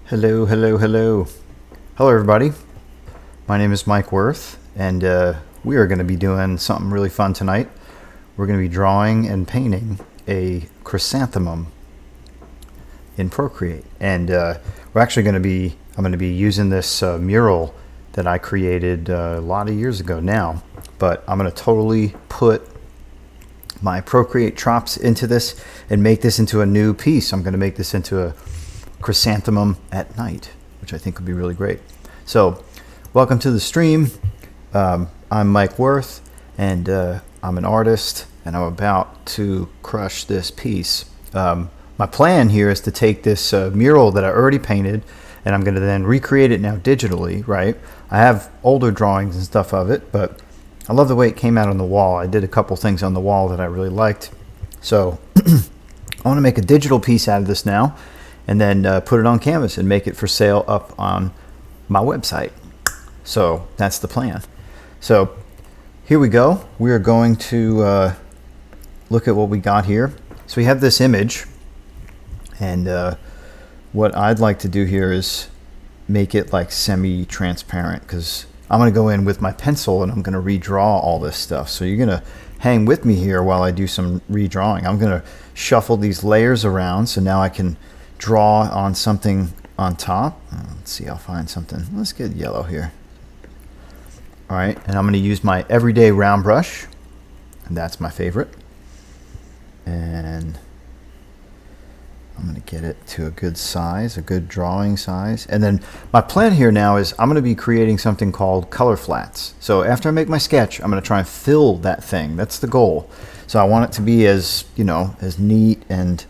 Hello, hello, hello. Hello, everybody. My name is Mike Wirth, and we are going to be doing something really fun tonight. We're going to be drawing and painting a chrysanthemum in Procreate, and we're actually going to be. I'm going to be using this mural that I created a lot of years ago now, but I'm going to totally put my Procreate chops into this and make this into a new piece. I'm going to make this into a chrysanthemum at night, which I think would be really great. So welcome to the stream. I'm Mike Wirth, and I'm an artist, and I'm about to crush this piece. My plan here is to take this mural that I already painted, and I'm going to then recreate it now digitally, right? I have older drawings and stuff of it, but I love the way it came out on the wall. I did a couple things on the wall that I really liked. So I want to make a digital piece out of this now, and then put it on canvas and make it for sale up on my website. So that's the plan. So here we go. We are going to look at what we got here. So we have this image, and what I'd like to do here is make it like semi-transparent, because I'm going to go in with my pencil and I'm going to redraw all this stuff. So you're going to hang with me here while I do some redrawing. I'm going to shuffle these layers around, so now I can draw on something on top. Let's see, I'll find something. Let's get yellow here. All right, and I'm going to use my everyday round brush, and that's my favorite. And I'm going to get it to a good size, a good drawing size. And then my plan here now is I'm going to be creating something called color flats. So after I make my sketch, I'm going to try and fill that thing. That's the goal. So I want it to be as, you know, as neat and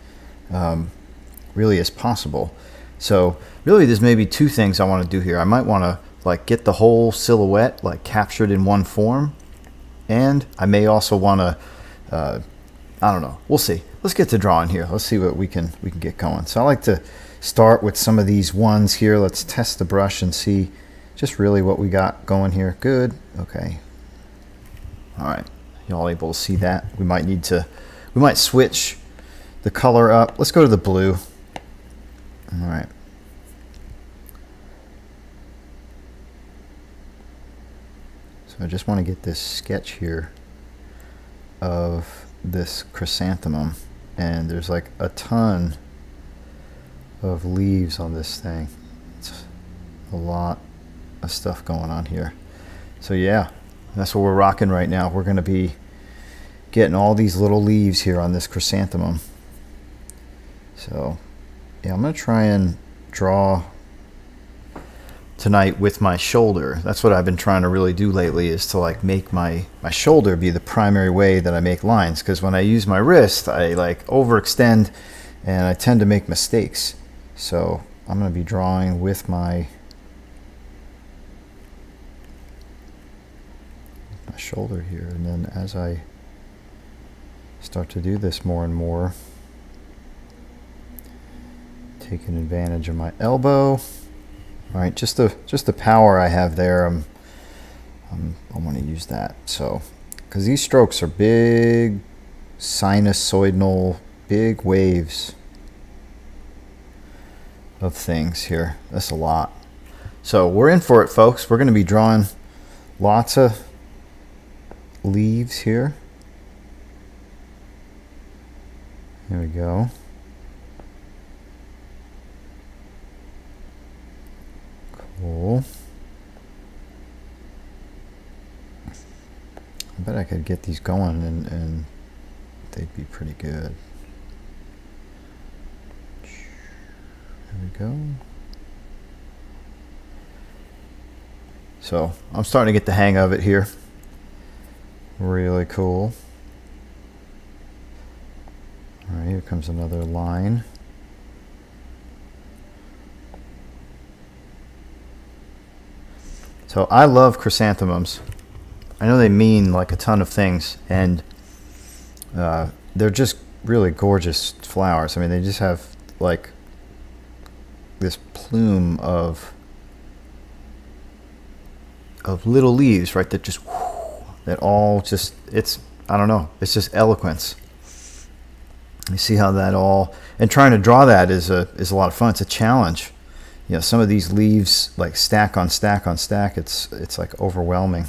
really as possible. So really there's maybe two things I want to do here. I might want to like get the whole silhouette like captured in one form, and I may also want to I don't know, we'll see. Let's get to drawing here. Let's see what we can get going. So I like to start with some of these ones here. Let's test the brush and see just really what we got going here. Good. Okay. All right, y'all able to see that? We might switch the color up. Let's go to the blue. All right. So I just want to get this sketch here of this chrysanthemum, and there's like a ton of leaves on this thing. It's a lot of stuff going on here. So yeah, that's what we're rocking right now. We're going to be getting all these little leaves here on this chrysanthemum. So yeah, I'm going to try and draw tonight with my shoulder. That's what I've been trying to really do lately, is to like make my shoulder be the primary way that I make lines, because when I use my wrist I like overextend and I tend to make mistakes. So I'm going to be drawing with my shoulder here, and then as I start to do this more and more, taking advantage of my elbow. All right, just the power I have there, I want to use that. So, because these strokes are big, sinusoidal, big waves of things here. That's a lot. So we're in for it, folks. We're going to be drawing lots of leaves here. There we go. Cool. I bet I could get these going and they'd be pretty good. There we go. So I'm starting to get the hang of it here. Really cool. All right, here comes another line. So I love chrysanthemums. I know they mean like a ton of things, and they're just really gorgeous flowers. I mean, they just have like this plume of little leaves, right, that just that all just, it's, I don't know, it's just eloquence. You see how that all, and trying to draw that is a lot of fun. It's a challenge. you know, some of these leaves like stack on stack on stack. It's like overwhelming.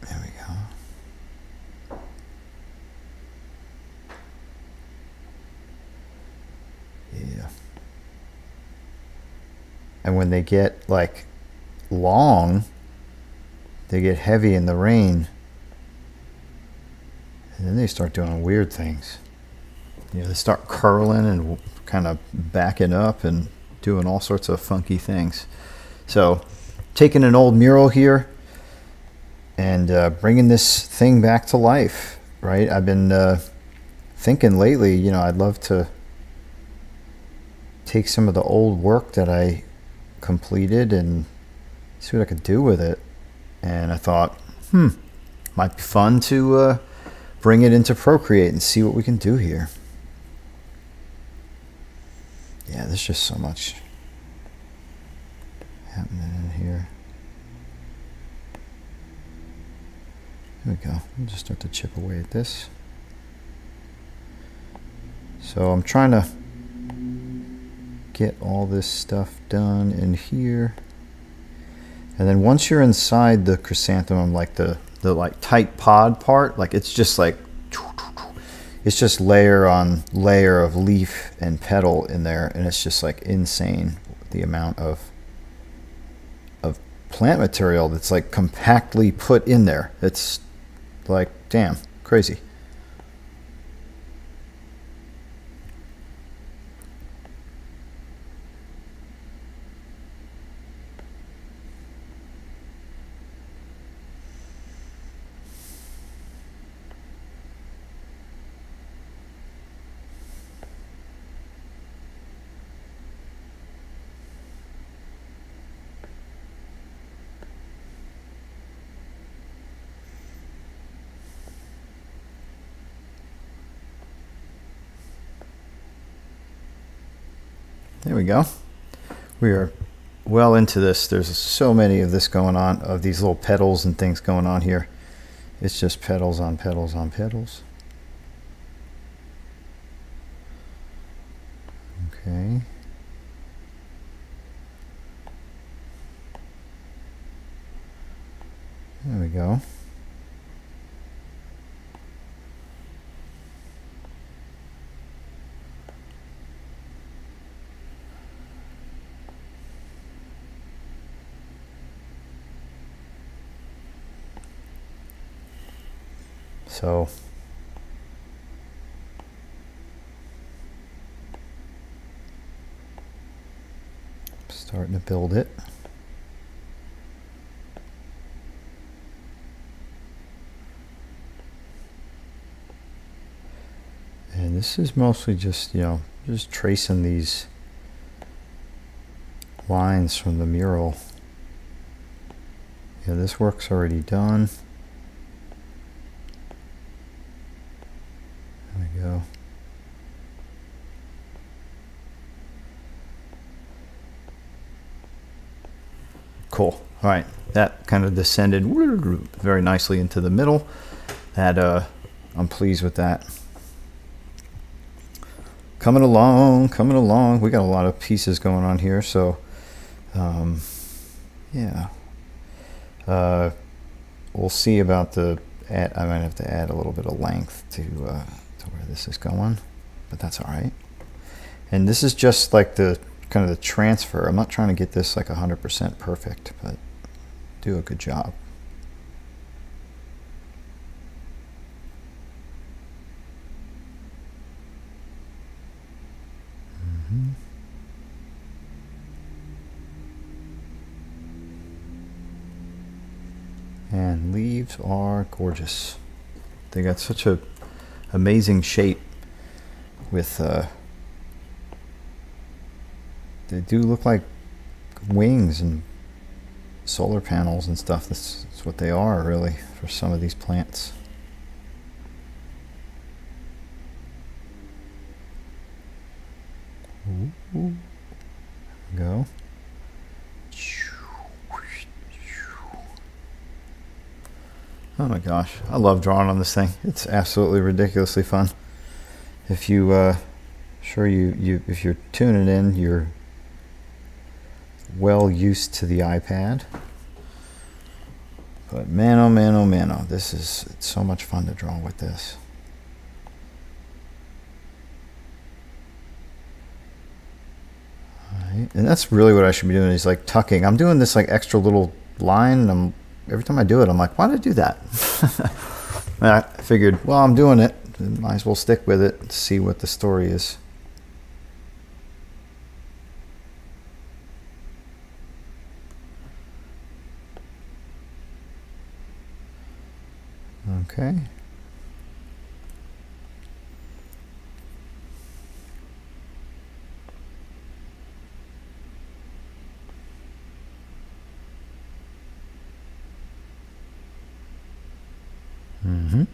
There we go. Yeah. And when they get like long, they get heavy in the rain, and then they start doing weird things. You know, they start curling and kind of backing up and doing all sorts of funky things. So taking an old mural here and bringing this thing back to life, right? I've been thinking lately, you know, I'd love to take some of the old work that I completed and see what I could do with it. And I thought, might be fun to bring it into Procreate and see what we can do here. Yeah, there's just so much happening in here. There we go. We'll just start to chip away at this. So I'm trying to get all this stuff done in here. And then once you're inside the chrysanthemum, like the like tight pod part, like it's just layer on layer of leaf and petal in there, and it's just like insane the amount of plant material that's like compactly put in there. It's like, damn, crazy. There we go. We are well into this. There's so many of this going on, of these little petals and things going on here. It's just petals on petals on petals. Okay. There we go. So starting to build it. And this is mostly just, you know, just tracing these lines from the mural. Yeah, this work's already done. There we go. Cool. All right, that kind of descended very nicely into the middle. That I'm pleased with that. Coming along, coming along. We got a lot of pieces going on here, so yeah. We'll see about the add. I might have to add a little bit of length to where this is going, but that's all right. And this is just like the kind of the transfer. I'm not trying to get this like 100% perfect, but do a good job. And leaves are gorgeous. They got such a amazing shape with they do look like wings and solar panels and stuff. That's what they are really for some of these plants. Ooh. There we go. Oh my gosh, I love drawing on this thing. It's absolutely ridiculously fun. If you Sure, you if you're tuning in, you're well used to the iPad. But man, oh man, oh man, oh, it's so much fun to draw with this. Alright, and that's really what I should be doing, is like tucking. I'm doing this like extra little line, and every time I do it, I'm like, why did I do that? And I figured, well, I'm doing it, might as well stick with it and see what the story is. Okay. Mm-hmm.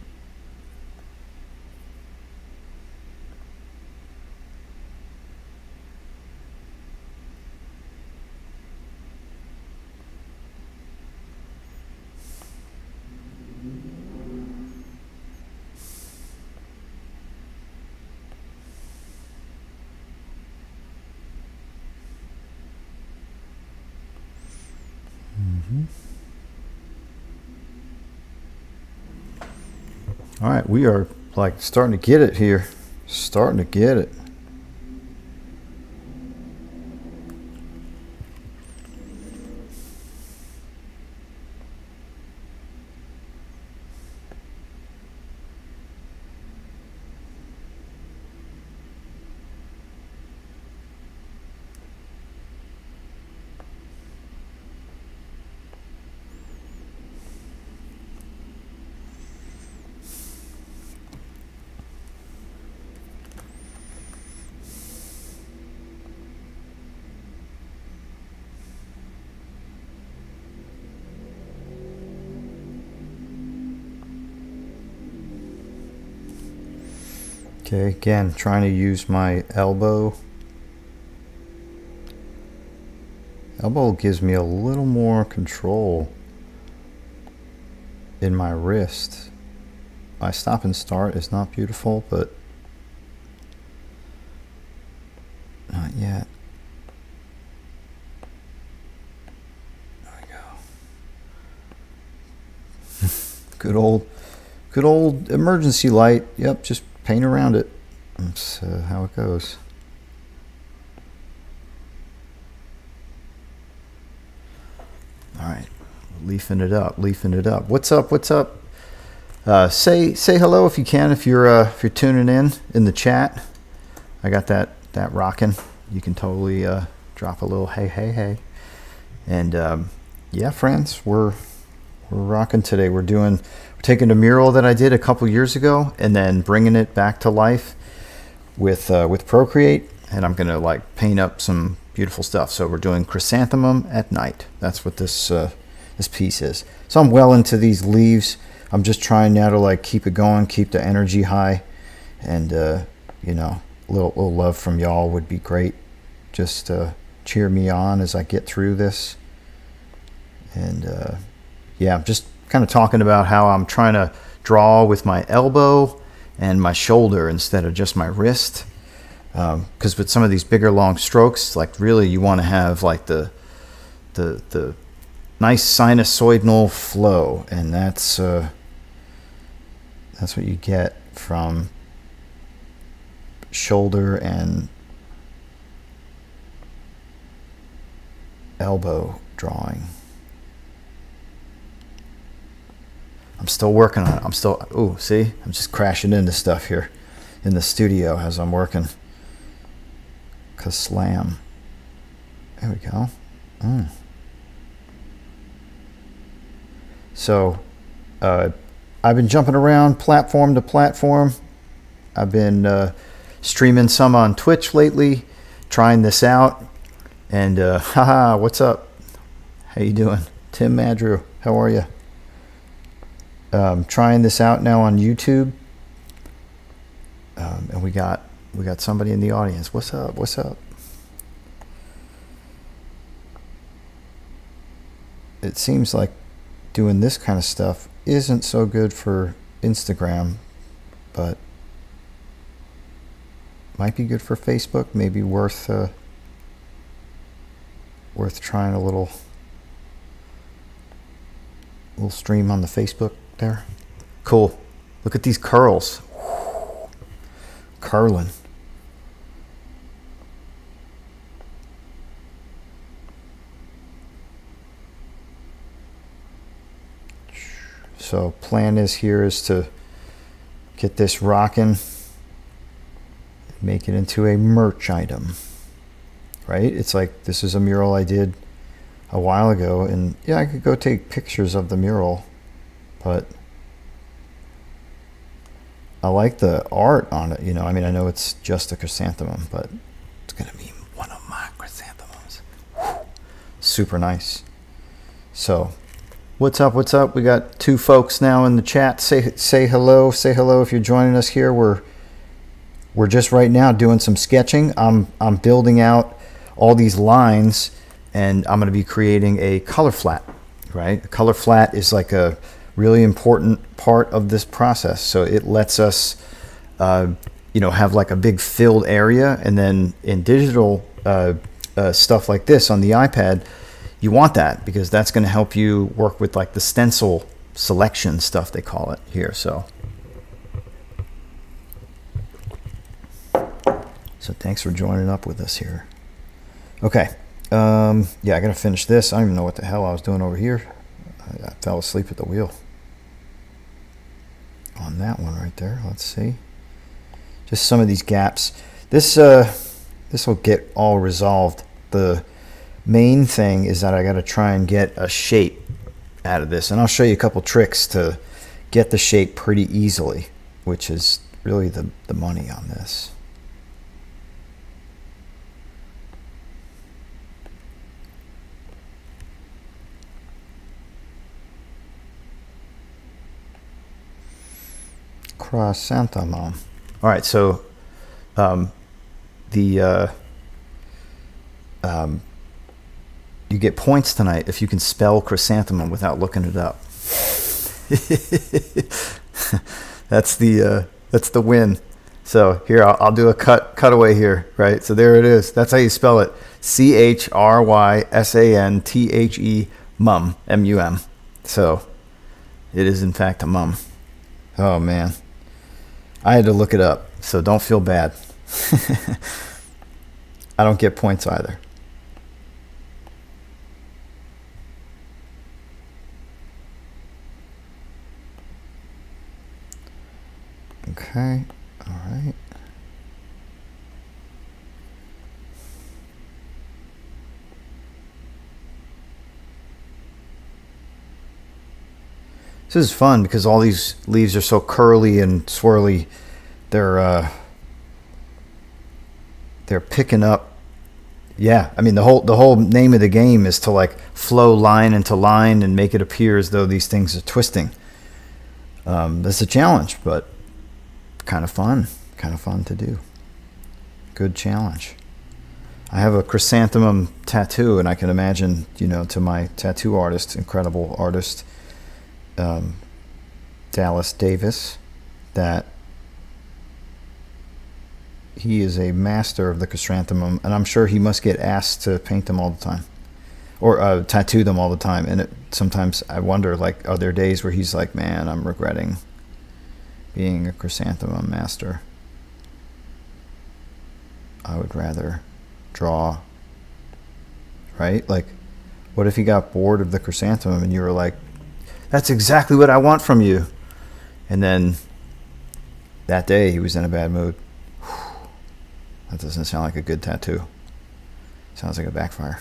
All right, we are like starting to get it here. Starting to get it. Okay, again, trying to use my elbow. Elbow gives me a little more control in my wrist. My stop and start is not beautiful, but not yet. There we go. Good old emergency light. Yep, just paint around it. That's how it goes. All right, leafing it up, leafing it up. What's up? What's up? Say hello if you can. If you're tuning in the chat, I got that rocking. You can totally drop a little hey. And yeah, friends, we're rocking today. We're taking a mural that I did a couple years ago and then bringing it back to life with Procreate, and I'm gonna like paint up some beautiful stuff. So we're doing Chrysanthemum at night. That's what this piece is. So I'm well into these leaves. I'm just trying now to like keep it going, keep the energy high, and you know, a little love from y'all would be great. Just cheer me on as I get through this. And yeah, just kind of talking about how I'm trying to draw with my elbow and my shoulder instead of just my wrist. Because with some of these bigger long strokes, like really you want to have like the nice sinusoidal flow, and that's what you get from shoulder and elbow drawing. I'm still working on it. See, I'm just crashing into stuff here in the studio as I'm working. Slam. There we go. So I've been jumping around platform to platform. I've been streaming some on Twitch lately, trying this out. And haha, what's up? How you doing? Tim Madrew, how are you? Trying this out now on YouTube. And we got somebody in the audience. What's up? What's up? It seems like doing this kind of stuff isn't so good for Instagram, but Might be good for Facebook. Maybe worth trying a little stream on the Facebook there. Cool. Look at these curls. Curling. So plan is to get this rocking, make it into a merch item, right? It's like, this is a mural I did a while ago, and yeah, I could go take pictures of the mural, but I like the art on it, you know. I mean, I know it's just a chrysanthemum, but it's gonna be one of my chrysanthemums. Super nice. So what's up? We got 2 folks now in the chat. Say hello if you're joining us here. We're just right now doing some sketching. I'm building out all these lines, and I'm going to be creating a color flat, right? A color flat is like a really important part of this process. So it lets us, have like a big filled area, and then in digital stuff like this on the iPad, you want that because that's going to help you work with like the stencil selection stuff, they call it here. So thanks for joining up with us here. Okay. Yeah, I got to finish this. I don't even know what the hell I was doing over here. I fell asleep at the wheel on that one right there. Let's see. Just some of these gaps. This will get all resolved. The main thing is that I got to try and get a shape out of this, and I'll show you a couple tricks to get the shape pretty easily, which is really the money on this. Chrysanthemum. All right, so you get points tonight if you can spell chrysanthemum without looking it up. That's the win. So here, I'll do a cutaway here, right? So there it is. That's how you spell it. CHRYSANTHE mum, M-U-M. So it is in fact a mum. Oh man, I had to look it up, so don't feel bad. I don't get points either. Okay, all right. This is fun because all these leaves are so curly and swirly. They're picking up. Yeah, I mean the whole name of the game is to like flow line into line and make it appear as though these things are twisting. That's a challenge, but kind of fun to do. Good challenge. I have a chrysanthemum tattoo, and I can imagine, to my tattoo artist, incredible artist, Dallas Davis, that he is a master of the chrysanthemum, and I'm sure he must get asked to paint them all the time, or tattoo them all the time. And sometimes I wonder, like, are there days where he's like, man, I'm regretting being a chrysanthemum master. I would rather draw, right? Like, what if he got bored of the chrysanthemum and you were like, that's exactly what I want from you, and then that day he was in a bad mood? That doesn't sound like a good tattoo. Sounds like a backfire.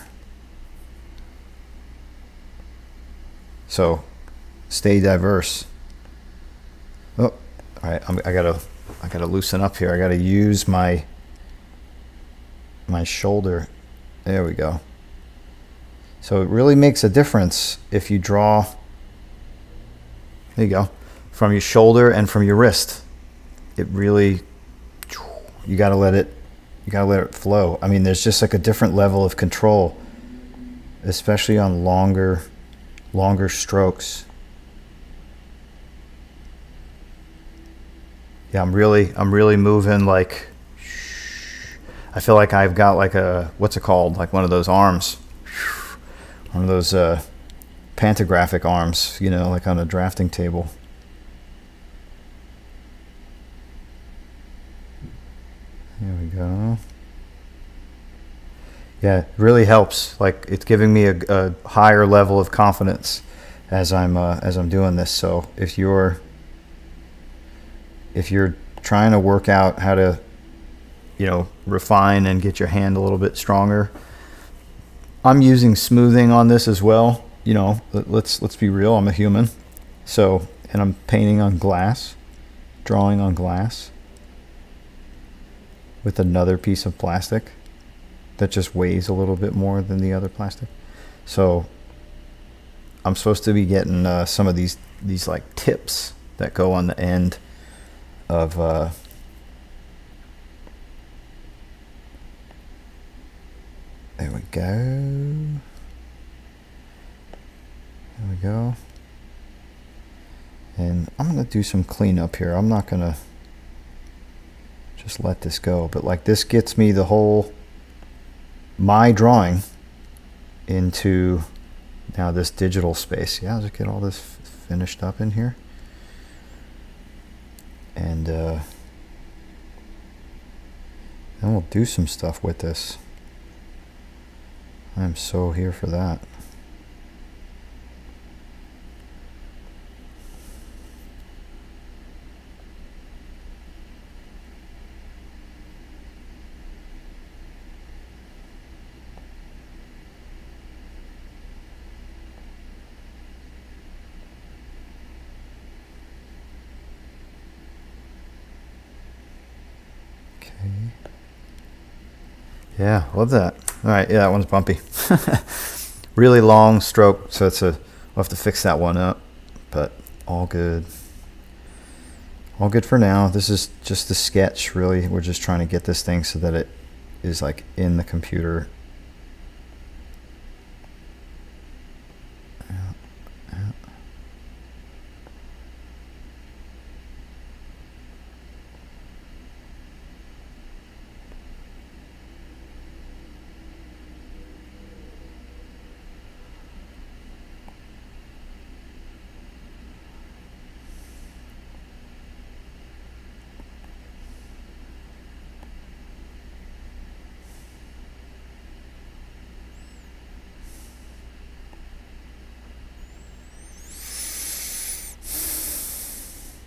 So stay diverse. Oh, all right. I gotta loosen up here. I gotta use my shoulder. There we go. So it really makes a difference if you draw. There you go. From your shoulder and from your wrist. It really, you gotta let it flow. I mean, there's just like a different level of control, especially on longer strokes. Yeah, I'm really moving like I feel like I've got like a, what's it called? Like one of those arms. One of those pantographic arms, you know, like on a drafting table. There we go. Yeah, it really helps. Like it's giving me a higher level of confidence as I'm doing this. So if you're trying to work out how to, you know, refine and get your hand a little bit stronger, I'm using smoothing on this as well. You know, let's be real. I'm a human, so, and I'm painting on glass, drawing on glass with another piece of plastic that just weighs a little bit more than the other plastic. So I'm supposed to be getting some of these like tips that go on the end of there we go. There we go. And I'm gonna do some cleanup here. I'm not gonna just let this go, but like this gets me the whole my drawing into now this digital space. Yeah, I'll just get all this finished up in here. And then we'll do some stuff with this. I'm so here for that. Yeah, love that. All right, yeah, that one's bumpy. Really long stroke, so we'll have to fix that one up, but all good. All good for now. This is just the sketch, really. We're just trying to get this thing so that it is like in the computer.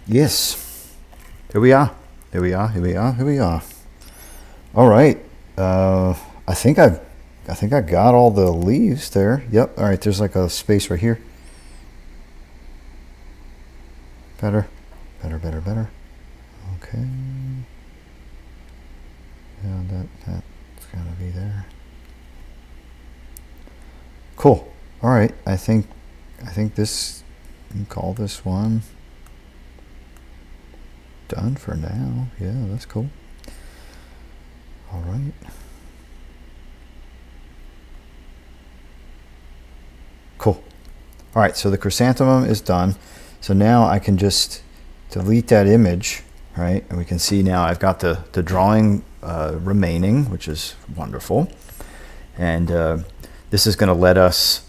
Yes, here we are. Here we are. Here we are. Here we are. All right. I think I got all the leaves there. Yep. All right. There's like a space right here. Better. Okay. Yeah, that's gotta be there. Cool. All right. I think this. You can call this one done for now. Yeah, that's cool. All right. Cool. All right, so the chrysanthemum is done. So now I can just delete that image, right? And we can see now I've got the drawing remaining, which is wonderful. And this is going to let us,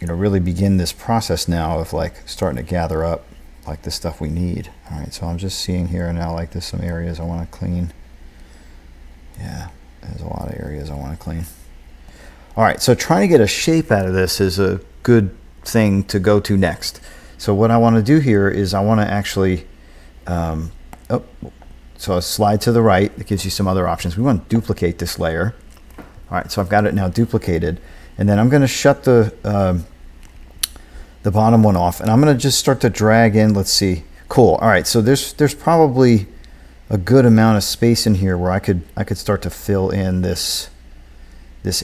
really begin this process now of like starting to gather up like the stuff we need. All right, so I'm just seeing here now, like there's some areas I want to clean. Yeah, there's a lot of areas I want to clean. All right, so trying to get a shape out of this is a good thing to go to next. So what I want to do here is I want to actually, so I'll slide to the right. It gives you some other options. We want to duplicate this layer. All right, so I've got it now duplicated. And then I'm going to shut the bottom one off, and I'm going to just start to drag in. Let's see. Cool. All right, so there's probably a good amount of space in here where I could start to fill in this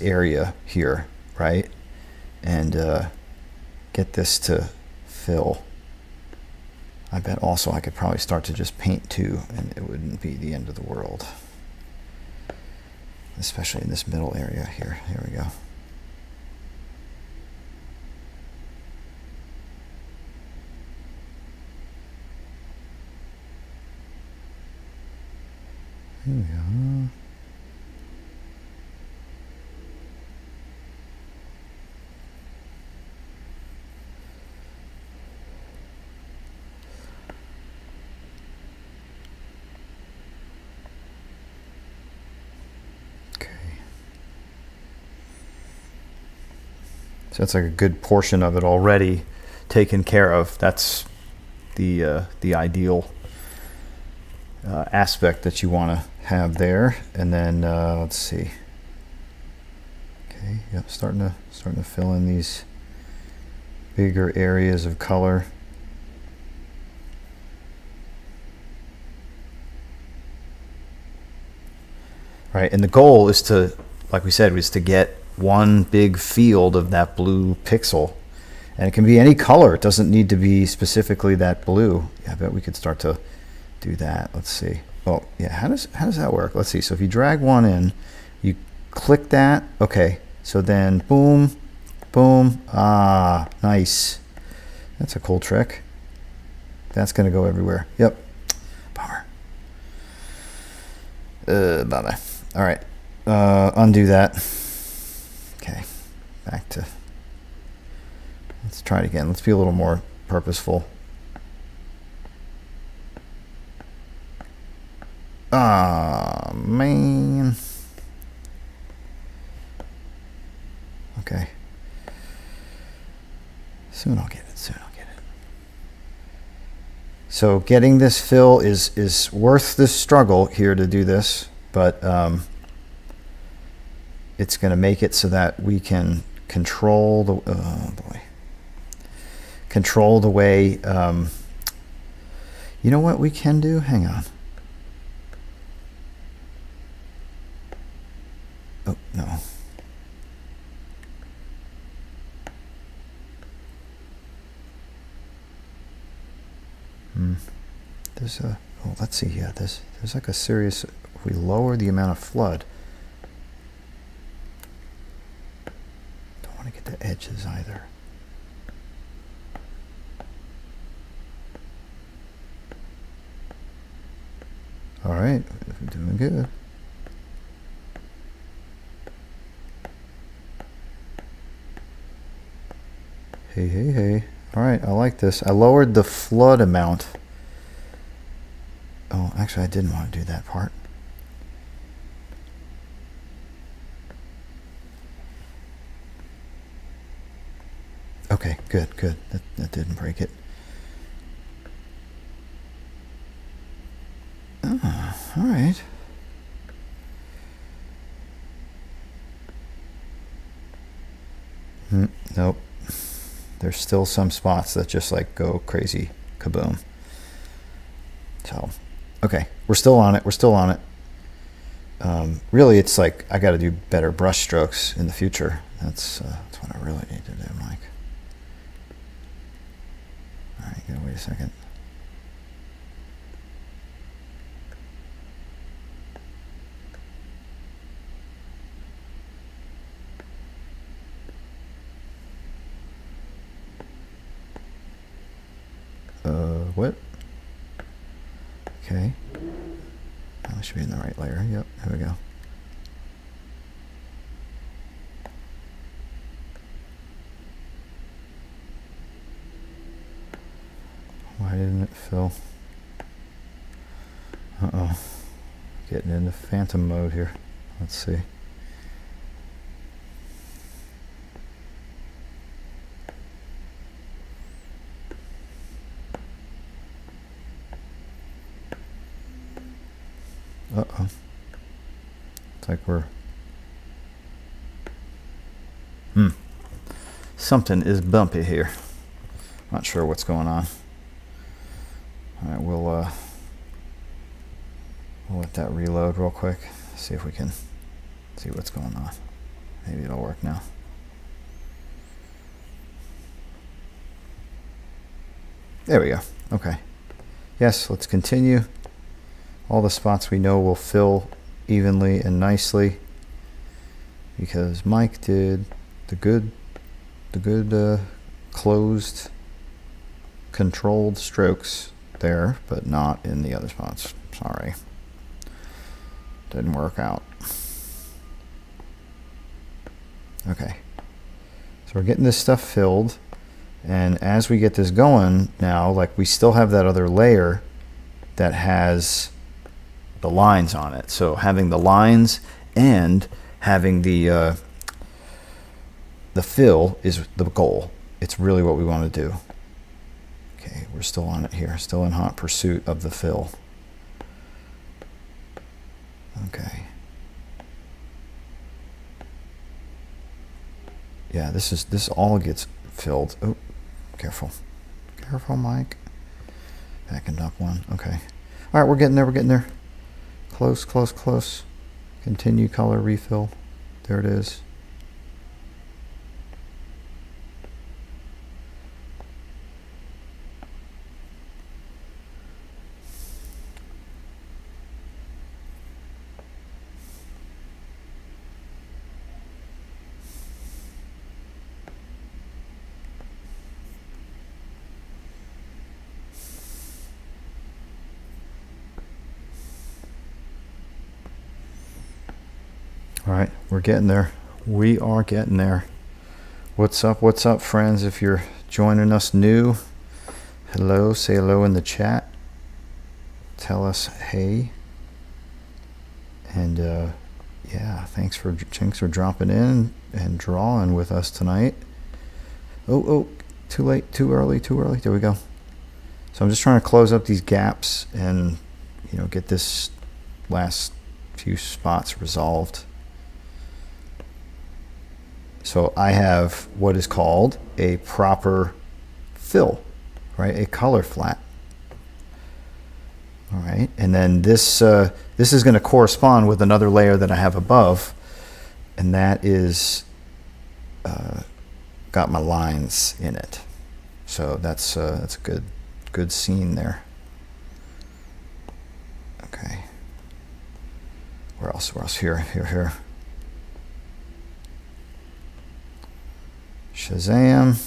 area here, right? And get this to fill. I bet also I could probably start to just paint too, and it wouldn't be the end of the world. Especially in this middle area here. Here we go. Here we are. So that's like a good portion of it already taken care of. That's the ideal aspect that you want to have there. And then let's see. Okay, yep, starting to fill in these bigger areas of color. Right, and the goal is to, like we said, was to get one big field of that blue pixel. And it can be any color. It doesn't need to be specifically that blue. Yeah, I bet we could start to do that. Let's see. Oh, yeah, how does that work? Let's see. So if you drag one in, you click that. Okay, so then boom, boom. Ah, nice. That's a cool trick. That's going to go everywhere. Yep. Bummer. Bye-bye. All right, undo that. Okay, back to, let's try it again. Let's be a little more purposeful. Ah, man. Okay. Soon I'll get it, soon I'll get it. So getting this fill is worth the struggle here to do this. But it's going to make it so that we can control the control the way. You know what we can do? Hang on. Oh no. There's a. Oh, let's see. Yeah, there's like a serious. If we lower the amount of flood, don't want to get the edges either. All right, we're doing good. Hey, hey, hey. All right, I like this. I lowered the flood amount. Oh, actually, I didn't want to do that part. Okay, good, good. That didn't break it. Oh, all right. Nope. There's still some spots that just like go crazy, kaboom. So, okay, we're still on it. We're still on it. Really, it's like I got to do better brush strokes in the future. That's what I really need to do, Mike. All right, gotta wait a second. What? Okay. I should be in the right layer. Yep, here we go. Why didn't it fill? Uh-oh. Getting into phantom mode here. Let's see. Uh-oh. It's like we're... Something is bumpy here. Not sure what's going on. All right, we'll let that reload real quick. See if we can see what's going on. Maybe it'll work now. There we go. Okay. Yes, let's continue. All the spots we know will fill evenly and nicely because Mike did the good closed controlled strokes there, but not in the other spots. Sorry. Didn't work out. Okay. So we're getting this stuff filled, and as we get this going now, like we still have that other layer that has the lines on it. So having the lines and having the the fill is the goal. It's really what we want to do. Okay, we're still on it here, still in hot pursuit of the fill. Okay. Yeah, this all gets filled. Oh, careful. Careful, Mike. Backing up one. Okay. All right, we're getting there. We're getting there. Close, close, close. Continue color refill. There it is. All right, we're getting there. We are getting there. What's up, friends? If you're joining us new, hello, say hello in the chat. Tell us hey. And yeah, thanks for dropping in and drawing with us tonight. Oh, too late, too early. There we go. So I'm just trying to close up these gaps and, you know, get this last few spots resolved. So I have what is called a proper fill, right? A color flat. All right, and then this is going to correspond with another layer that I have above, and that is got my lines in it. So that's a good scene there. Okay. Where else? Here. Shazam.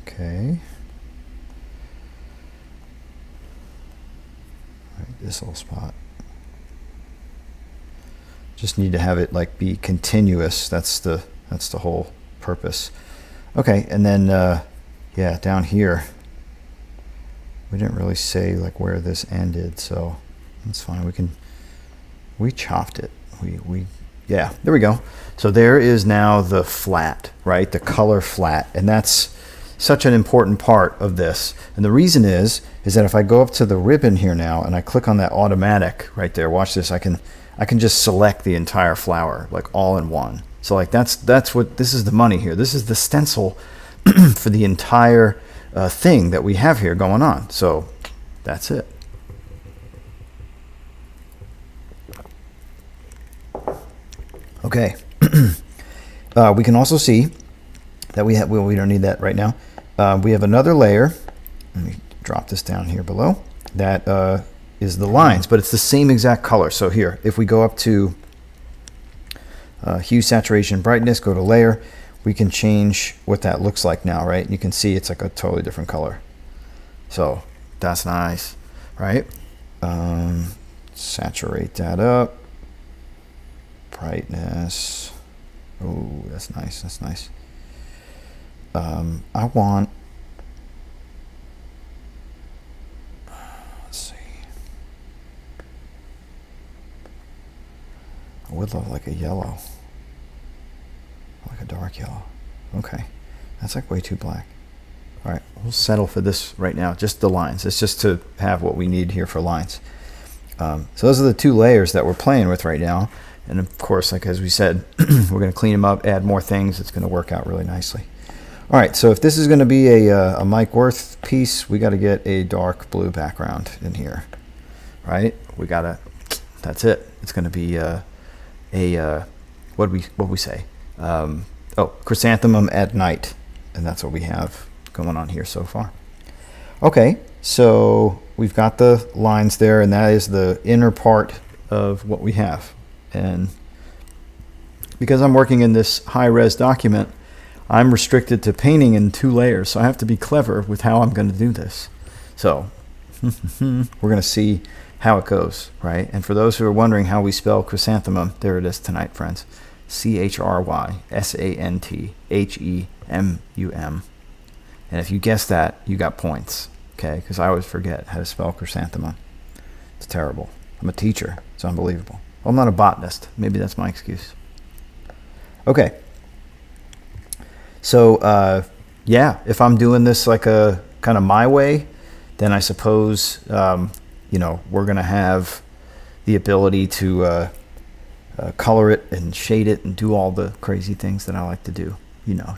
Okay. All right, this little spot. Just need to have it like be continuous. That's the whole purpose. Okay, and then yeah, down here. We didn't really say like where this ended, so that's fine. We chopped it. Yeah, there we go. So there is now the flat, right? The color flat, and that's such an important part of this. And the reason is that if I go up to the ribbon here now and I click on that automatic right there, watch this. I can just select the entire flower like all in one. So like that's what this is the money here. This is the stencil for the entire thing that we have here going on. So that's it. Okay. We can also see that we don't need that right now. We have another layer. Let me drop this down here below. That is the lines, but it's the same exact color. So here, if we go up to hue, saturation, brightness, go to layer, we can change what that looks like now, right? You can see it's like a totally different color. So that's nice, right? Saturate that up. Brightness. Oh, that's nice. That's nice. I want. Let's see. I would love like a yellow. Like a dark yellow. Okay. That's like way too black. All right. We'll settle for this right now. Just the lines. It's just to have what we need here for lines. So those are the two layers that we're playing with right now. And of course, like as we said, we're going to clean them up, add more things. It's going to work out really nicely. All right, so if this is going to be a Mike Wirth piece, we got to get a dark blue background in here, right? We got to. That's it. It's going to be what we say? Chrysanthemum at night, and that's what we have going on here so far. Okay, so we've got the lines there, and that is the inner part of what we have. And because I'm working in this high-res document, I'm restricted to painting in 2 layers, so I have to be clever with how I'm going to do this. So we're going to see how it goes, right? And for those who are wondering how we spell chrysanthemum, there it is tonight, friends. Chrysanthemum. And if you guess that, you got points. okay? Because I always forget how to spell chrysanthemum. It's terrible. I'm a teacher. It's unbelievable. Well, I'm not a botanist. Maybe that's my excuse. Okay. So, yeah, if I'm doing this like a kind of my way, then I suppose, you know, we're going to have the ability to color it and shade it and do all the crazy things that I like to do. You know.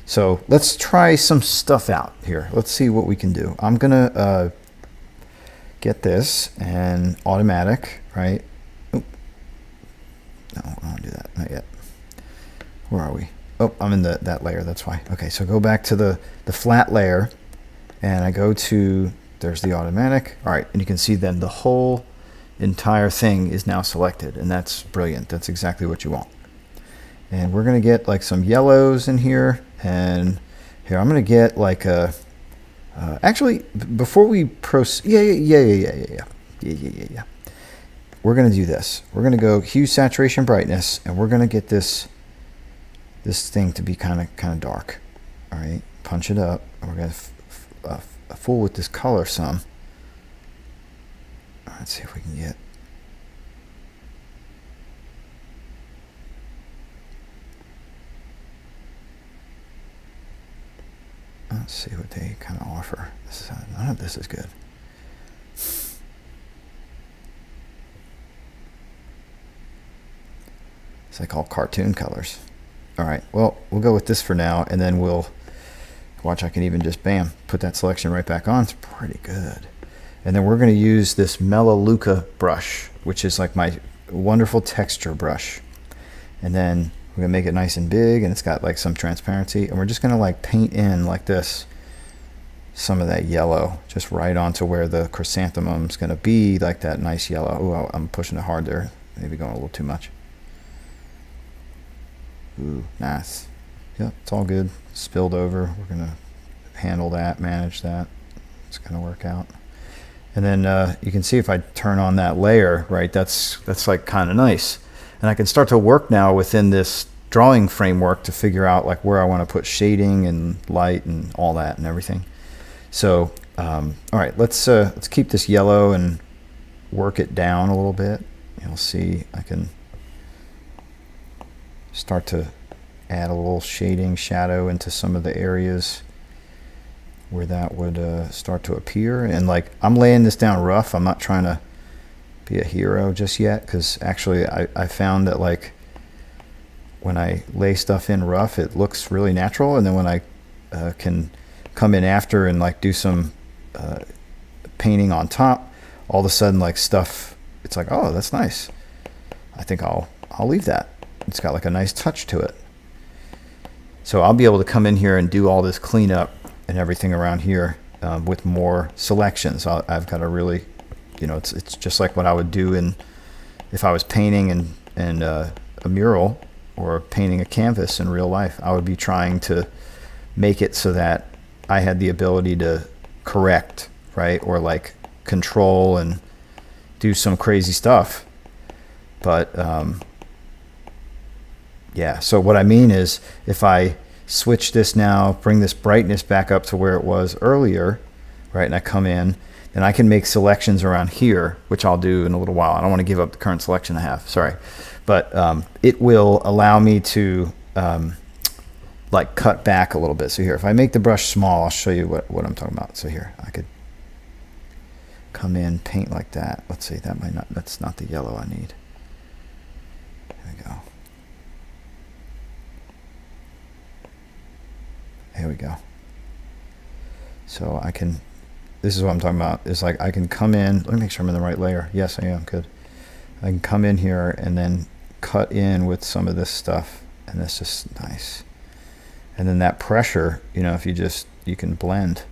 So let's try some stuff out here. Let's see what we can do. I'm going to get this and automatic, right? Oh, no, I don't want to do that. Not yet. Where are we? Oh, I'm in that layer. That's why. Okay, so go back to the flat layer, and I go to, there's the automatic. All right, and you can see then the whole entire thing is now selected, and that's brilliant. That's exactly what you want. And we're going to get like some yellows in here, and here I'm going to get like a actually, before we proceed, yeah. We're going to do this. We're going to go hue, saturation, brightness, and we're going to get this thing to be kind of dark. All right, punch it up. We're going to fool with this color some. Let's see if we can get. Let's see what they kind of offer. None of this is good. It's like all cartoon colors. All right, well, we'll go with this for now, and then we'll watch. I can even just, bam, put that selection right back on. It's pretty good. And then we're going to use this Melaleuca brush, which is like my wonderful texture brush. And then we're going to make it nice and big, and it's got like some transparency. And we're just going to like paint in like this some of that yellow just right onto where the chrysanthemum is going to be, like that nice yellow. Ooh, I'm pushing it hard there. Maybe going a little too much. Ooh, nice. Yep, it's all good. Spilled over. We're going to handle that, manage that. It's going to work out. And then you can see if I turn on that layer, right, that's like kind of nice. And I can start to work now within this drawing framework to figure out like where I want to put shading and light and all that and everything. So, all right, let's keep this yellow and work it down a little bit. You'll see I can start to add a little shading, shadow into some of the areas where that would start to appear. And like, I'm laying this down rough. I'm not trying to be a hero just yet, because actually I found that like when I lay stuff in rough, it looks really natural, and then when I can come in after and like do some painting on top, all of a sudden like stuff, it's like, oh, that's nice. I think I'll leave that. It's got like a nice touch to it. So I'll be able to come in here and do all this cleanup and everything around here with more selections. I've got a really, you know, it's just like what I would do if I was painting and a mural or painting a canvas in real life. I would be trying to make it so that I had the ability to correct, right, or like control and do some crazy stuff. But yeah, so what I mean is if I switch this now, bring this brightness back up to where it was earlier, right, and I come in, then I can make selections around here, which I'll do in a little while. I don't want to give up the current selection I have, sorry. But it will allow me to like cut back a little bit. So here, if I make the brush small, I'll show you what I'm talking about. So here, I could come in, paint like that. Let's see, that's not the yellow I need. There we go. There we go. So I can, this is what I'm talking about. It's like I can come in, let me make sure I'm in the right layer. Yes, I am, good. I can come in here and then cut in with some of this stuff, and that's just nice. And then that pressure, you know, if you can blend.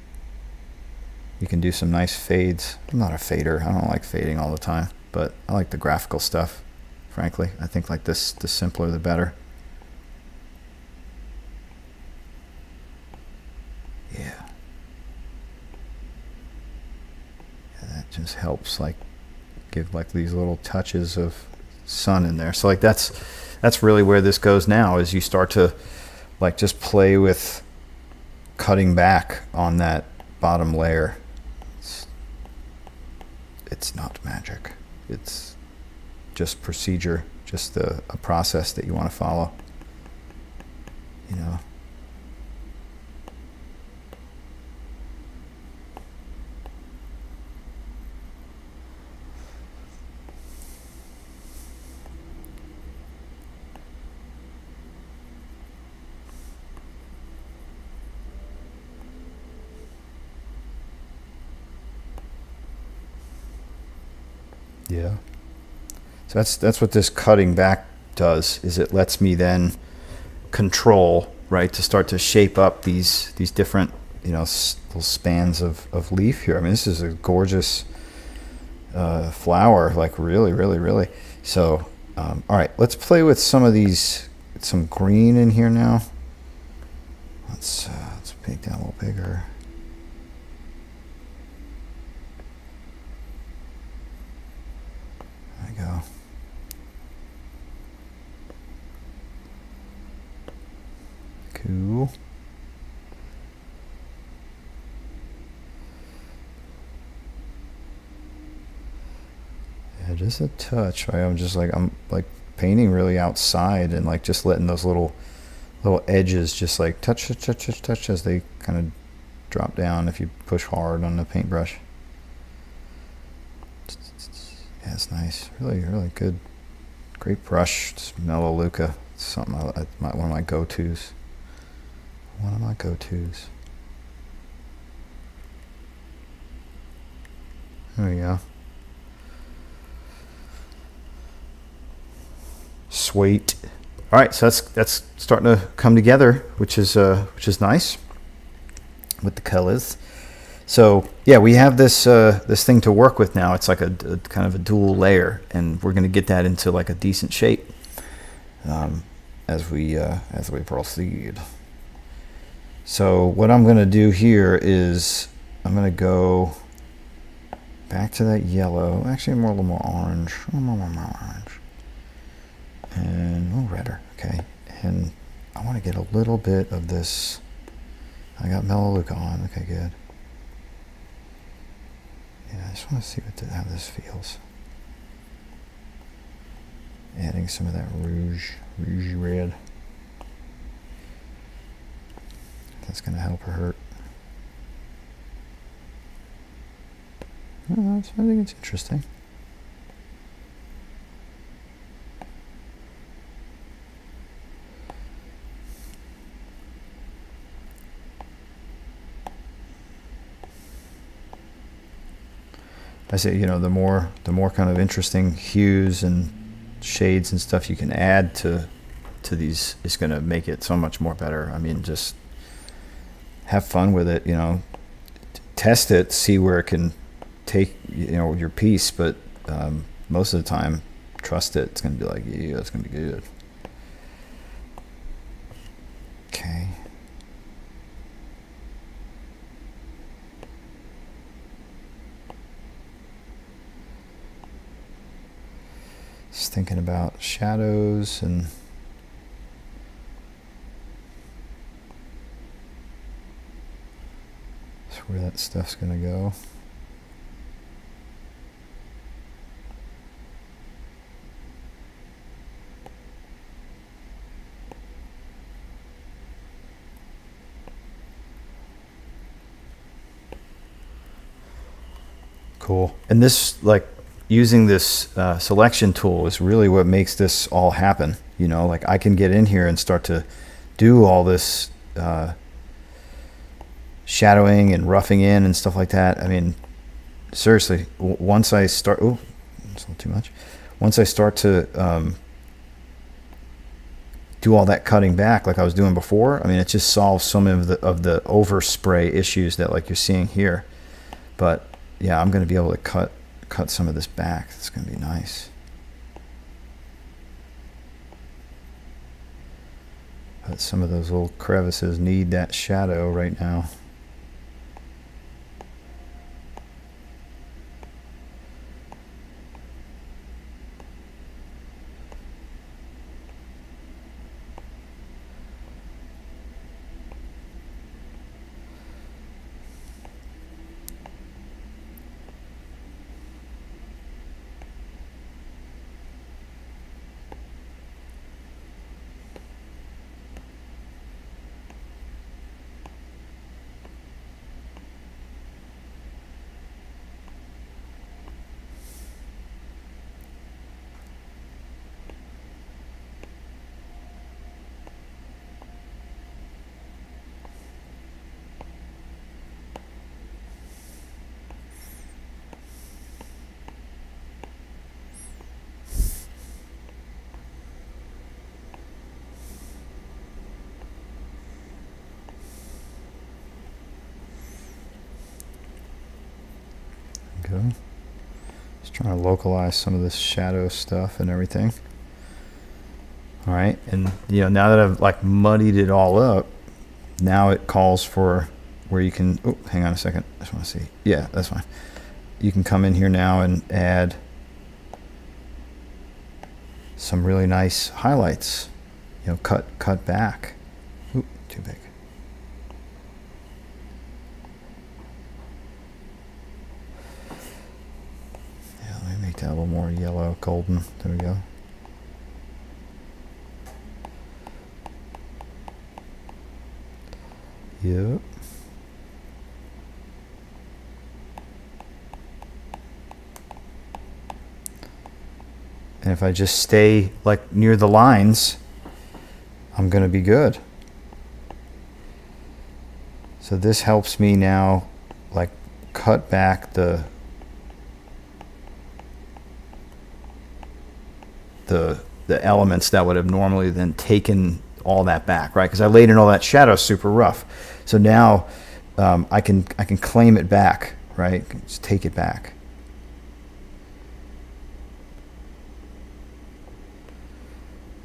You can do some nice fades. I'm not a fader. I don't like fading all the time, but I like the graphical stuff, frankly. I think like this, the simpler the better. Yeah. That just helps like give like these little touches of sun in there. So like that's really where this goes now, is you start to like just play with cutting back on that bottom layer. It's not magic. It's just procedure, just a process that you want to follow. You know. Yeah. So that's what this cutting back does, is it lets me then control, right, to start to shape up these different, you know, little spans of leaf here. I mean, this is a gorgeous flower, like really. So, all right, let's play with some of these, some green in here now. Let's make that a little bigger. There we go. Cool. Yeah, just a touch, right? I'm like painting really outside and like just letting those little edges just like touch as they kind of drop down if you push hard on the paintbrush. Yeah, it's nice. Really good. Great brush. It's Melaleuca. It's something one of my go-tos. One of my go-tos. There we go. Sweet. All right, so that's starting to come together, which is nice with the colors. So yeah, we have this this thing to work with now. It's like a kind of a dual layer, and we're going to get that into like a decent shape as we proceed. So what I'm going to do here is I'm going to go back to that yellow. Actually, a little more orange. More orange. And a little redder. Okay. And I want to get a little bit of this. I got Melaleuca on. Okay, good. Yeah, I just want to see how this feels. Adding some of that rouge red. That's going to help or hurt. I think it's interesting. I say, you know, the more kind of interesting hues and shades and stuff you can add to these is going to make it so much more better. I mean, just have fun with it, you know, test it, see where it can take, you know, your piece, but most of the time, trust it. It's going to be like, yeah, it's going to be good. Okay. Just thinking about shadows and where that stuff's going to go. Cool. And this, like, using this selection tool is really what makes this all happen. You know, like I can get in here and start to do all this shadowing and roughing in and stuff like that. I mean, seriously, once I start, oh, that's a little too much. Once I start to do all that cutting back like I was doing before, I mean, it just solves some of the overspray issues that like you're seeing here. But yeah, I'm going to be able to cut some of this back. It's going to be nice. But some of those little crevices need that shadow right now. go. Just trying to localize some of this shadow stuff and everything. All right, and now that I've like muddied it all up, now it calls for where you can, oh, hang on a second. I just want to see. Yeah, that's fine. You can come in here now and add some really nice highlights. Cut back. Oop, too big. Yeah, let me make that a little more yellow, golden. There we go. Yep. And if I just stay like near the lines, I'm going to be good. So this helps me now like cut back the elements that would have normally then taken all that back, right? Because I laid in all that shadow super rough. So now I can claim it back, right? Just take it back.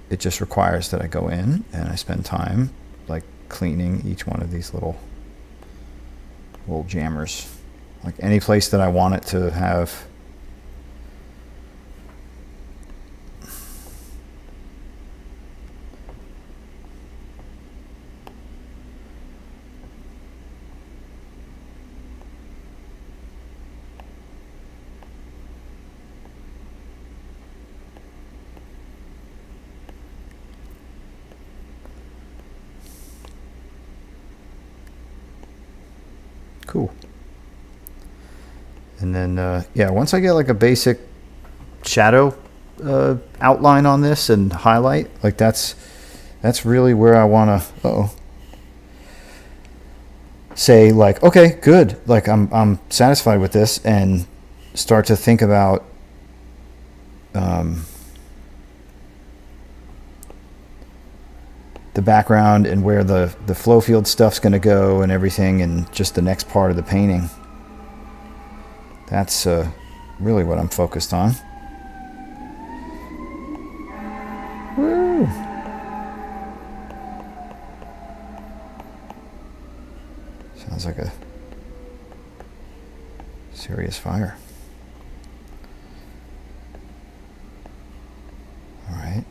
It just requires that I go in and I spend time like cleaning each one of these little jammers. Like any place that I want it to have cool. And then, yeah, once I get like a basic shadow outline on this and highlight, like that's really where I want to say like, okay, good. Like I'm satisfied with this, and start to think about the background and where the flow field stuff's going to go and everything, and just the next part of the painting. That's really what I'm focused on. Woo! Sounds like a serious fire. All right.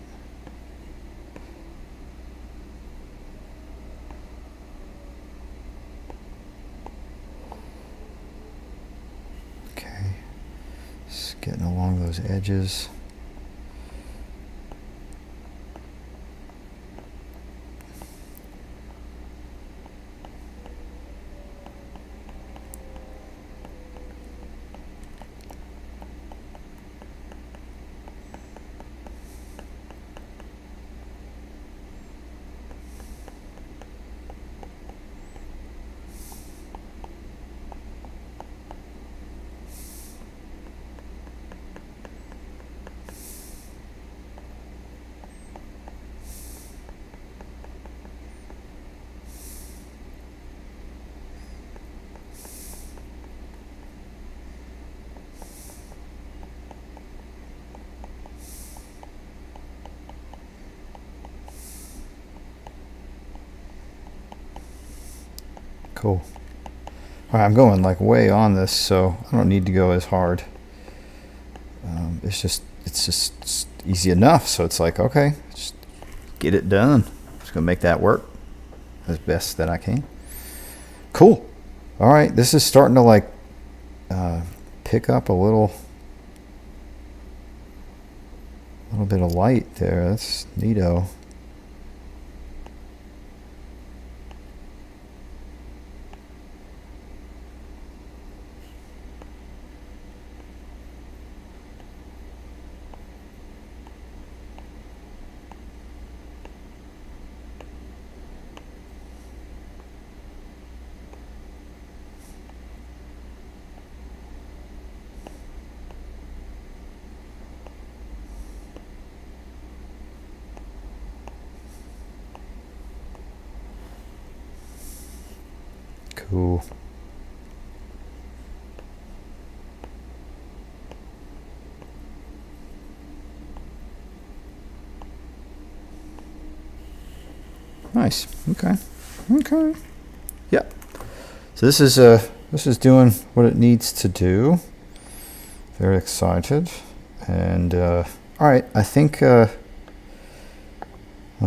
Getting along those edges. Cool. All right, I'm going like way on this, so I don't need to go as hard. It's just easy enough. So it's like, okay, just get it done. Just gonna make that work as best that I can. Cool. All right, this is starting to like pick up a little bit of light there. That's neato. Cool. Nice. Okay. Okay. Yep. So this is doing what it needs to do. Very excited. And all right, I think let's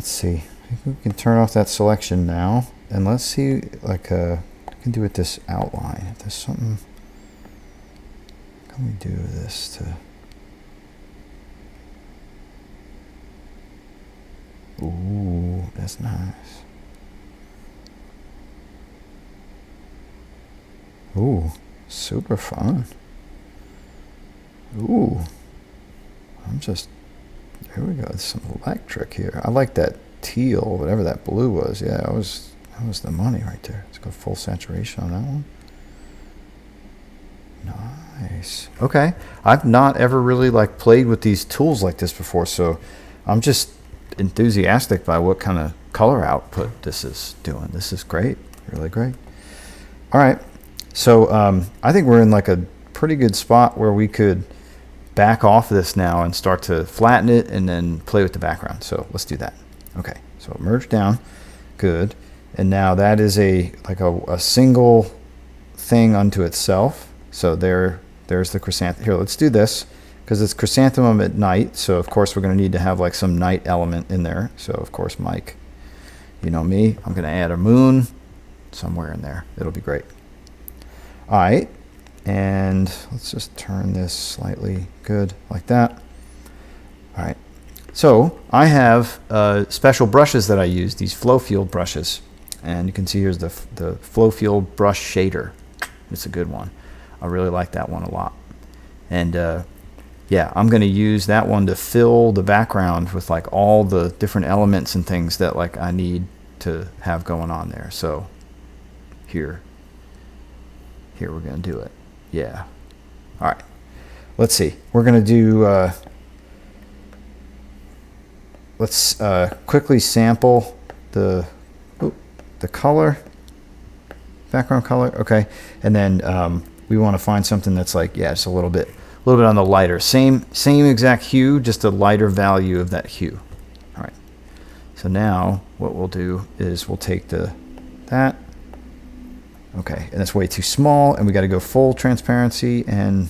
see. I think we can turn off that selection now, and let's see, like we can do with this outline. If there's something, what can we do with this to? Ooh, that's nice. Ooh, super fun. Ooh, there we go. There's some electric here. I like that teal, whatever that blue was. Yeah, that was the money right there. Let's go full saturation on that one. Nice. Okay, I've not ever really like played with these tools like this before, so I'm just enthusiastic by what kind of color output this is doing. This is great, really great. All right, so I think we're in like a pretty good spot where we could back off this now and start to flatten it and then play with the background. So let's do that. Okay, so merge down, good. And now that is a single thing unto itself. So there's the chrysanthemum. Here, let's do this because it's chrysanthemum at night. So of course we're going to need to have like some night element in there. So of course, Mike, you know me, I'm going to add a moon somewhere in there. It'll be great. All right. And let's just turn this slightly good like that. All right. So I have special brushes that I use, these flow field brushes. And you can see here's the flow field brush shader. It's a good one. I really like that one a lot. And yeah, I'm going to use that one to fill the background with like all the different elements and things that like I need to have going on there. So here we're going to do it. Yeah. All right. Let's see. We're going to do, let's quickly sample the color, background color. Okay. And then we want to find something that's like, yeah, it's a little bit on the lighter. Same exact hue, just a lighter value of that hue. All right. So now what we'll do is we'll take that. Okay, and that's way too small, and we got to go full transparency, and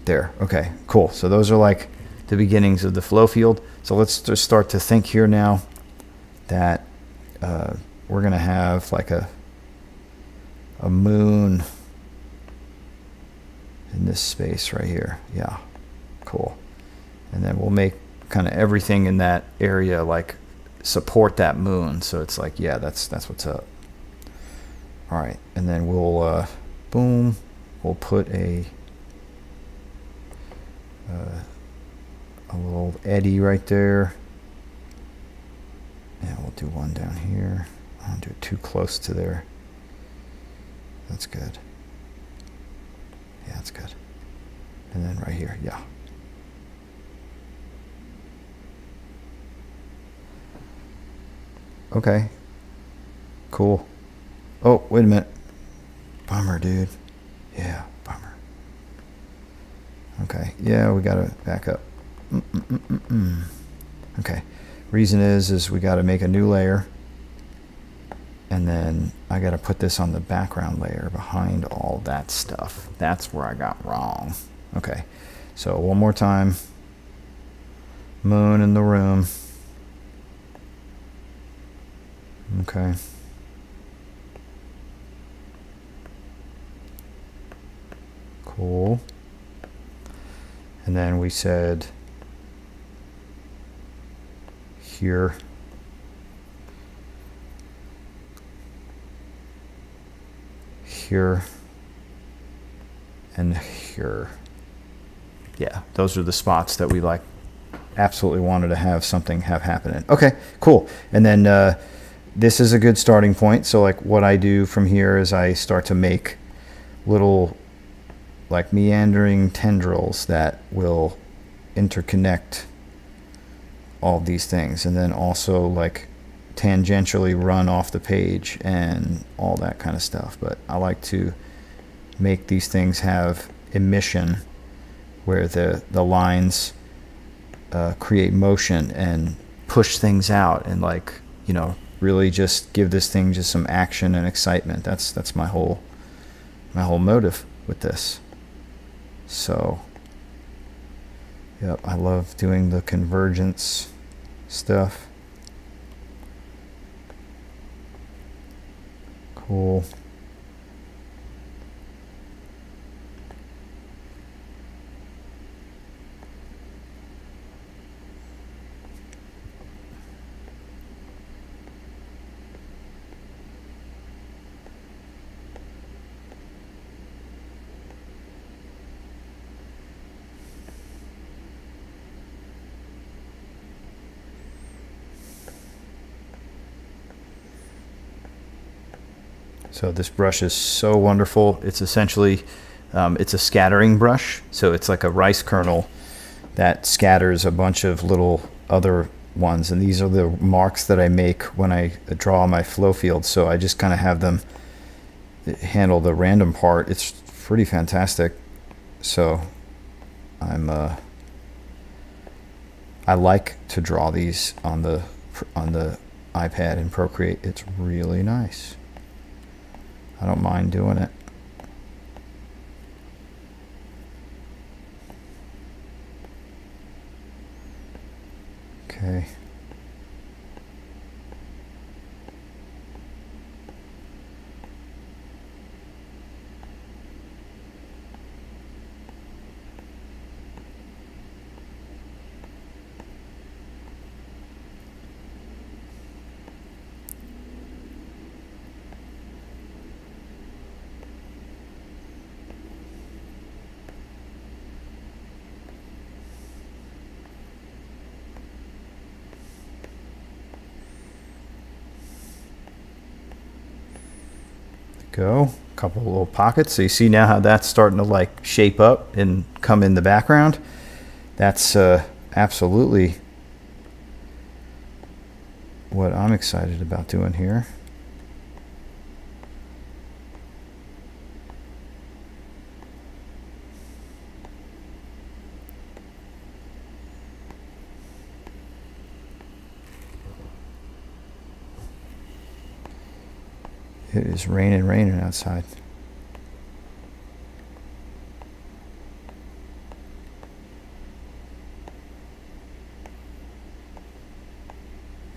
there. Okay, cool. So those are like the beginnings of the flow field. So let's just start to think here now that we're going to have like a moon in this space right here. Yeah, cool. And then we'll make kind of everything in that area like support that moon. So it's like, yeah, that's what's up. All right, and then we'll boom, we'll put a little eddy right there, and we'll do one down here. I don't do it too close to there. That's good. Yeah, that's good. And then right here, yeah. Okay, cool. Oh, wait a minute. Bummer, dude. Yeah, bummer. Okay, yeah, we gotta back up. Okay, reason is we gotta make a new layer, and then I gotta put this on the background layer behind all that stuff. That's where I got wrong. Okay, so one more time. Moon in the room. Okay. Cool. And then we said here, here, and here. Yeah, those are the spots that we like absolutely wanted to have something happen in. Okay, cool. And then this is a good starting point. So like what I do from here is I start to make little like meandering tendrils that will interconnect all these things, and then also like tangentially run off the page and all that kind of stuff. But I like to make these things have emission where the lines create motion and push things out and like, you know, really just give this thing just some action and excitement. That's my whole motive with this. So, yep, I love doing the convergence stuff. Cool. So this brush is so wonderful. It's essentially, it's a scattering brush. So it's like a rice kernel that scatters a bunch of little other ones. And these are the marks that I make when I draw my flow field. So I just kind of have them handle the random part. It's pretty fantastic. So I like to draw these on the iPad in Procreate. It's really nice. I don't mind doing it. Okay. Go. A couple little pockets. So you see now how that's starting to like shape up and come in the background. That's absolutely what I'm excited about doing here. It is raining outside.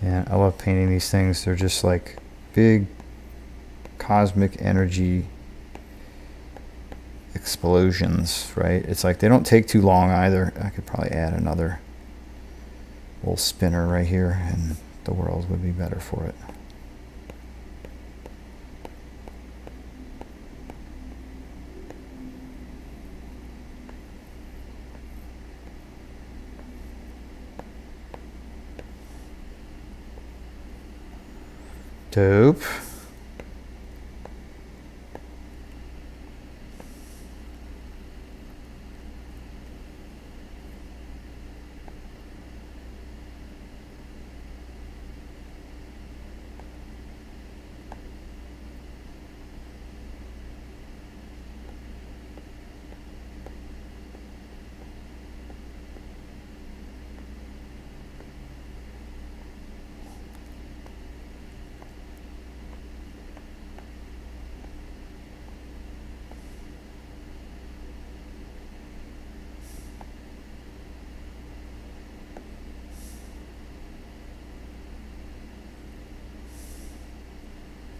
Yeah, I love painting these things. They're just like big cosmic energy explosions, right? It's like they don't take too long either. I could probably add another little spinner right here and the world would be better for it. Dope.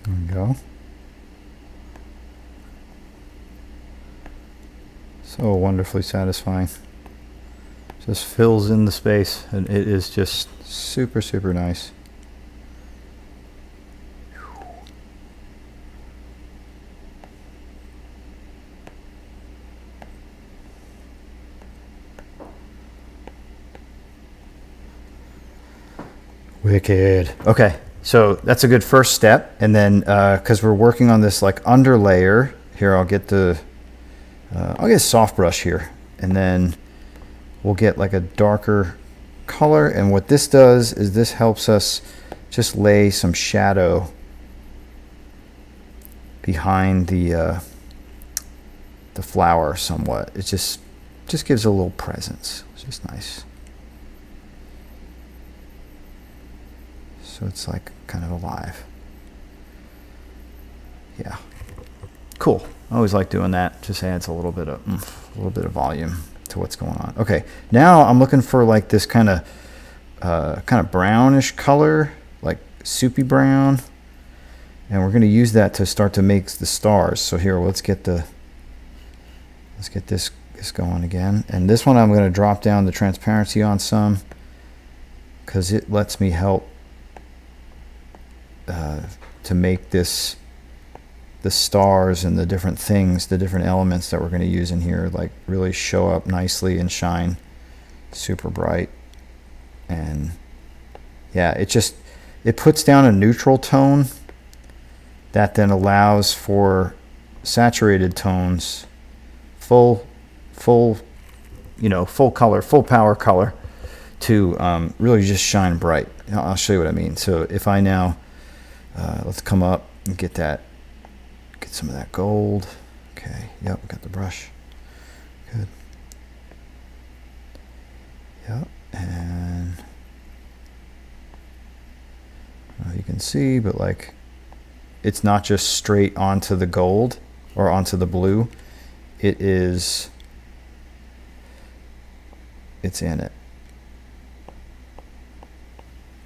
There we go. So wonderfully satisfying. Just fills in the space and it is just super, super nice. Wicked. Okay. So that's a good first step. And then, cause we're working on this like underlayer here, I'll get a soft brush here and then we'll get like a darker color. And what this does is this helps us just lay some shadow behind the flower somewhat. It just gives a little presence. It's just nice. so it's like kind of alive. Yeah, cool. I always like doing that. Just adds a little bit of volume to what's going on. Okay, now I'm looking for like this kind of brownish color, like soupy brown, and we're going to use that to start to make the stars. So here, let's get this going again. And this one I'm going to drop down the transparency on some, because it lets me help to make the stars and the different things, the different elements that we're going to use in here, like really show up nicely and shine super bright. And yeah, it puts down a neutral tone that then allows for saturated tones, full color, full power color, to really just shine bright. I'll show you what I mean. So if I now let's come up and get some of that gold. Okay, yep, we got the brush. Good. Yep, and you can see, but like, it's not just straight onto the gold or onto the blue. It's in it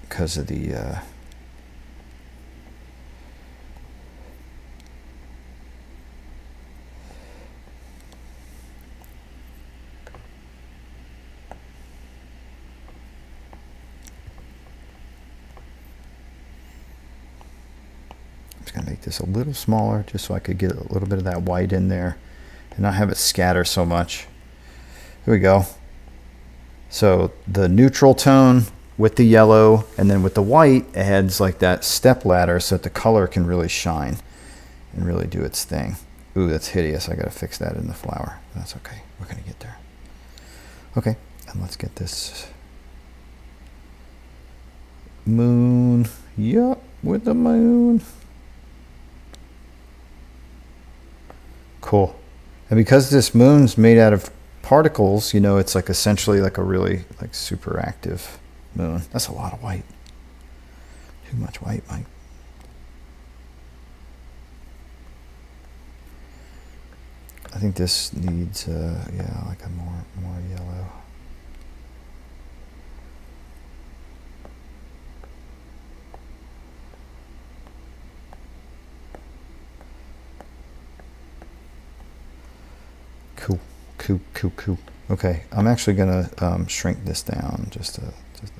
because of the going to make this a little smaller just so I could get a little bit of that white in there and not have it scatter so much. Here we go. So the neutral tone with the yellow, and then with the white, it adds like that step ladder so that the color can really shine and really do its thing. Ooh, that's hideous. I got to fix that in the flower. That's okay. We're going to get there. Okay, and let's get this moon. Yup, with the moon. Cool. And because this moon's made out of particles, you know, it's like essentially like a really like super active moon. That's a lot of white. Too much white, Mike. I think this needs yeah, like a more yellow. Cool. Okay, I'm actually gonna shrink this down just a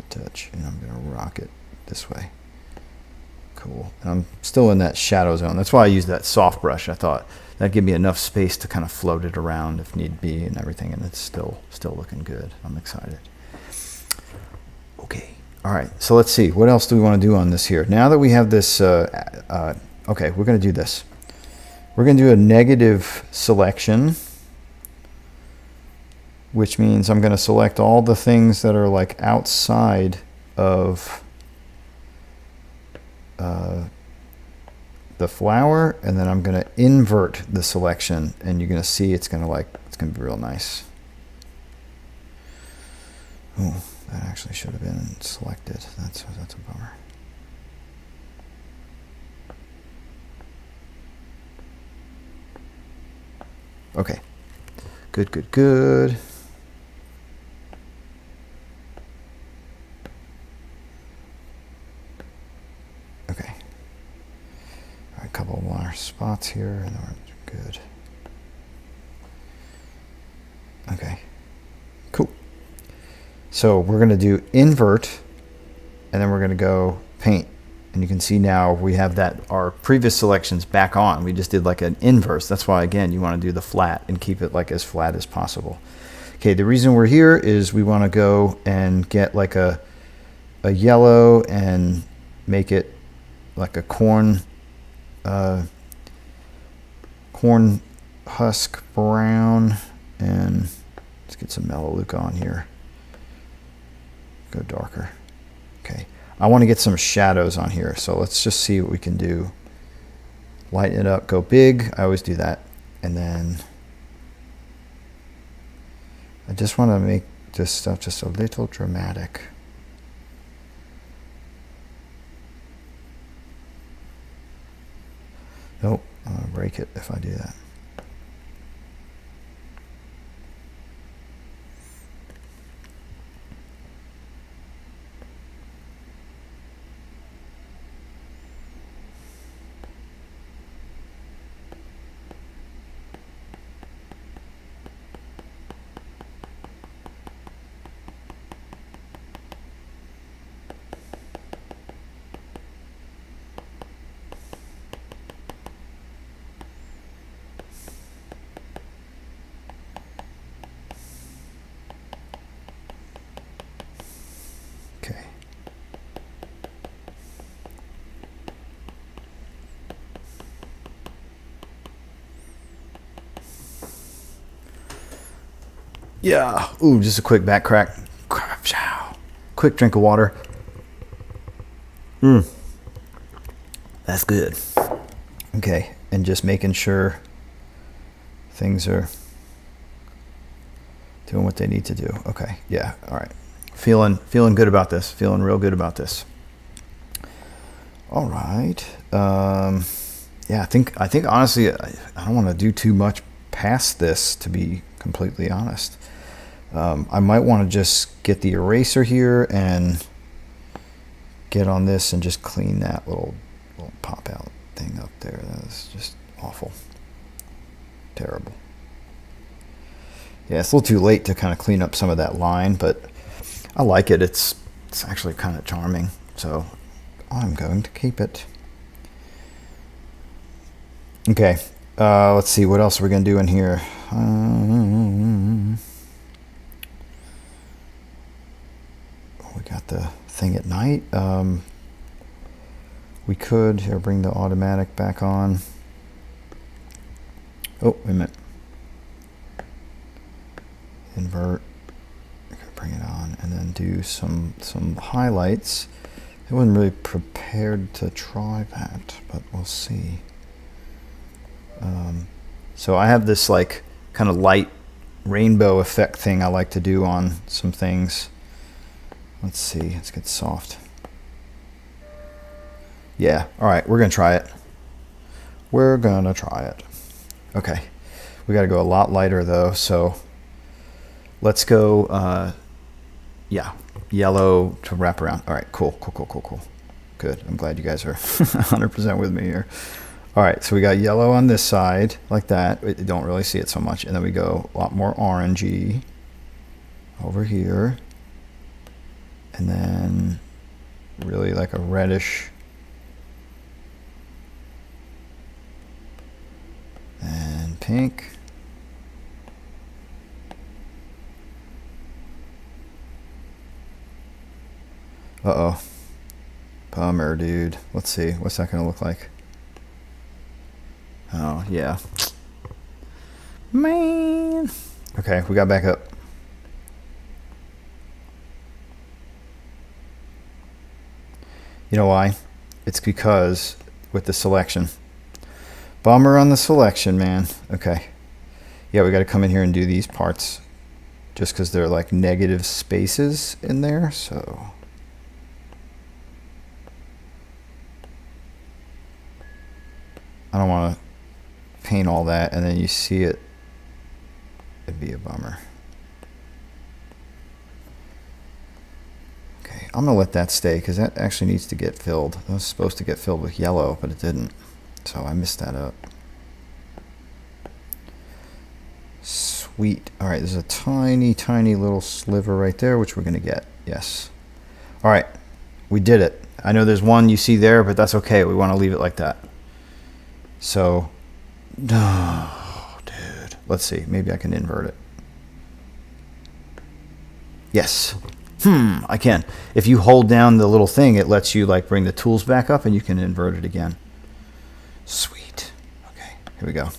touch, and I'm gonna rock it this way. Cool. And I'm still in that shadow zone. That's why I use that soft brush. I thought that'd give me enough space to kind of float it around if need be and everything, and it's still looking good. I'm excited. Okay. All right. So let's see. What else do we want to do on this here? Now that we have this, okay, we're gonna do this. We're gonna do a negative selection, which means I'm going to select all the things that are like outside of the flower, and then I'm going to invert the selection, and you're going to see it's going to be real nice. Oh, that actually should have been selected. That's a bummer. Okay. Good. Okay. All right, a couple more spots here, and we're good. Okay. Cool. So we're going to do invert, and then we're going to go paint. And you can see now we have that our previous selections back on. We just did like an inverse. That's why, again, you want to do the flat and keep it like as flat as possible. Okay, the reason we're here is we want to go and get like a yellow and make it like a corn husk brown, and let's get some Melaleuca on here. Go darker. Okay, I want to get some shadows on here, so let's just see what we can do. Lighten it up, go big. I always do that, and then I just want to make this stuff just a little dramatic. Nope, I'm gonna break it if I do that. Okay. Yeah. Ooh, just a quick back crack. Quick drink of water. That's good. Okay, and just making sure things are doing what they need to do. Okay, yeah, all right. Feeling good about this. Feeling real good about this. All right. Yeah, I think honestly, I don't want to do too much past this, to be completely honest. I might want to just get the eraser here and get on this and just clean that little pop out thing up there. That's just awful. Terrible. Yeah, it's a little too late to kind of clean up some of that line, but I like it. It's actually kind of charming, so I'm going to keep it. Okay, let's see, what else are we going to do in here? We got the thing at night. We could here bring the automatic back on. Oh, wait a minute. Invert. Bring it on, and then do some highlights. I wasn't really prepared to try that, but we'll see. So I have this like kind of light rainbow effect thing I like to do on some things. Let's see, let's get soft. Yeah, all right, we're gonna try it. We're gonna try it. Okay, we gotta go a lot lighter though, so let's go, yeah, yellow to wrap around. All right, cool. Good, I'm glad you guys are 100% with me here. All right, so we got yellow on this side, like that. You don't really see it so much. And then we go a lot more orangey over here. And then really like a reddish. And pink. Uh-oh. Bummer, dude. Let's see. What's that going to look like? Oh, yeah. Man. Okay, we got back up. You know why? It's because with the selection. Bummer on the selection, man. Okay. Yeah, we got to come in here and do these parts just because they're like negative spaces in there, so... I don't want to paint all that and then you see it. It'd be a bummer. Okay, I'm gonna let that stay because that actually needs to get filled. It was supposed to get filled with yellow, but it didn't, so I messed that up. Sweet. All right, there's a tiny little sliver right there, which we're gonna get. Yes. All right, we did it. I know there's one you see there, but that's okay. We want to leave it like that. So, oh, dude. Let's see. Maybe I can invert it. Yes. I can. If you hold down the little thing, it lets you like bring the tools back up and you can invert it again. Sweet. Okay, here we go. All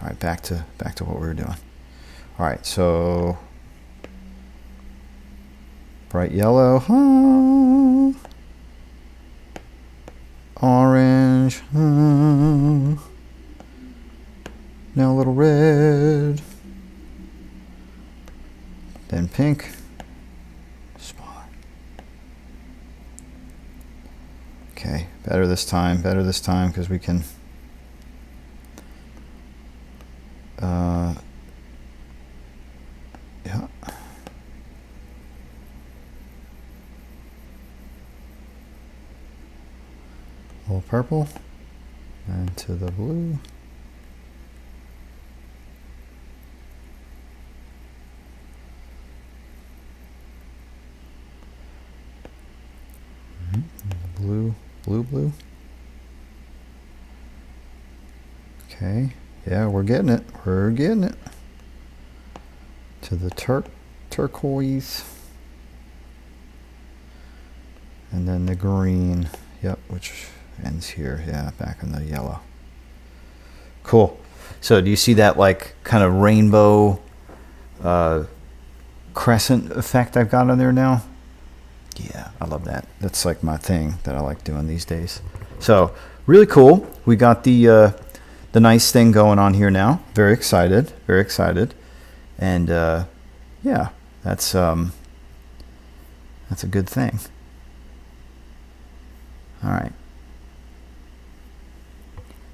right, back to what we were doing. All right, so bright yellow. Orange. Now a little red. Then pink. Spot. Okay, better this time because we can purple and to the blue. Blue, blue, blue. Okay, yeah, we're getting it. We're getting it. To the turquoise. And then the green. Yep, which ends here. Yeah, back in the yellow. Cool. So do you see that like kind of rainbow crescent effect I've got on there now? Yeah, I love that. That's like my thing that I like doing these days. So really cool. We got the nice thing going on here now. Very excited. Very excited. And yeah, that's a good thing. All right.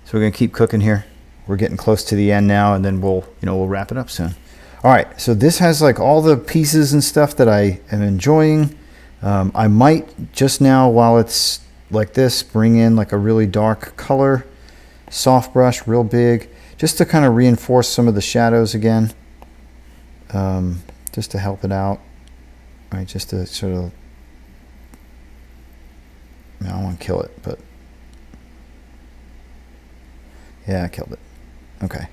So we're gonna keep cooking here. We're getting close to the end now, and then we'll wrap it up soon. All right. So this has like all the pieces and stuff that I am enjoying. I might just now, while it's like this, bring in like a really dark color, soft brush, real big, just to kind of reinforce some of the shadows again, just to help it out, right? Just to sort of, I don't want to kill it, but yeah, I killed it. Okay.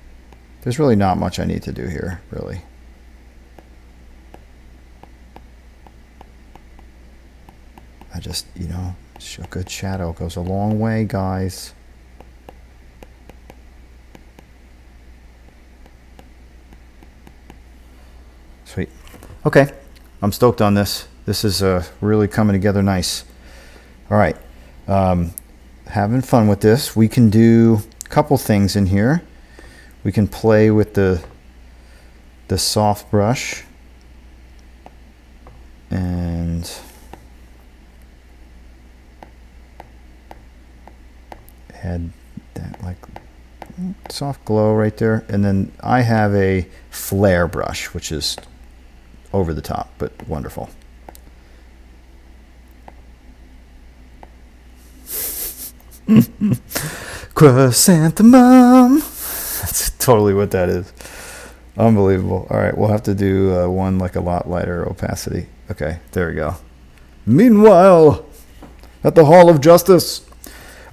There's really not much I need to do here, really. I just, a good shadow goes a long way, guys. Sweet. Okay, I'm stoked on this. This is really coming together nice. All right, having fun with this. We can do a couple things in here. We can play with the soft brush and add that like soft glow right there. And then I have a flare brush, which is over the top, but wonderful. Chrysanthemum. That's totally what that is. Unbelievable. All right, we'll have to do one like a lot lighter opacity. Okay, there we go. Meanwhile, at the Hall of Justice.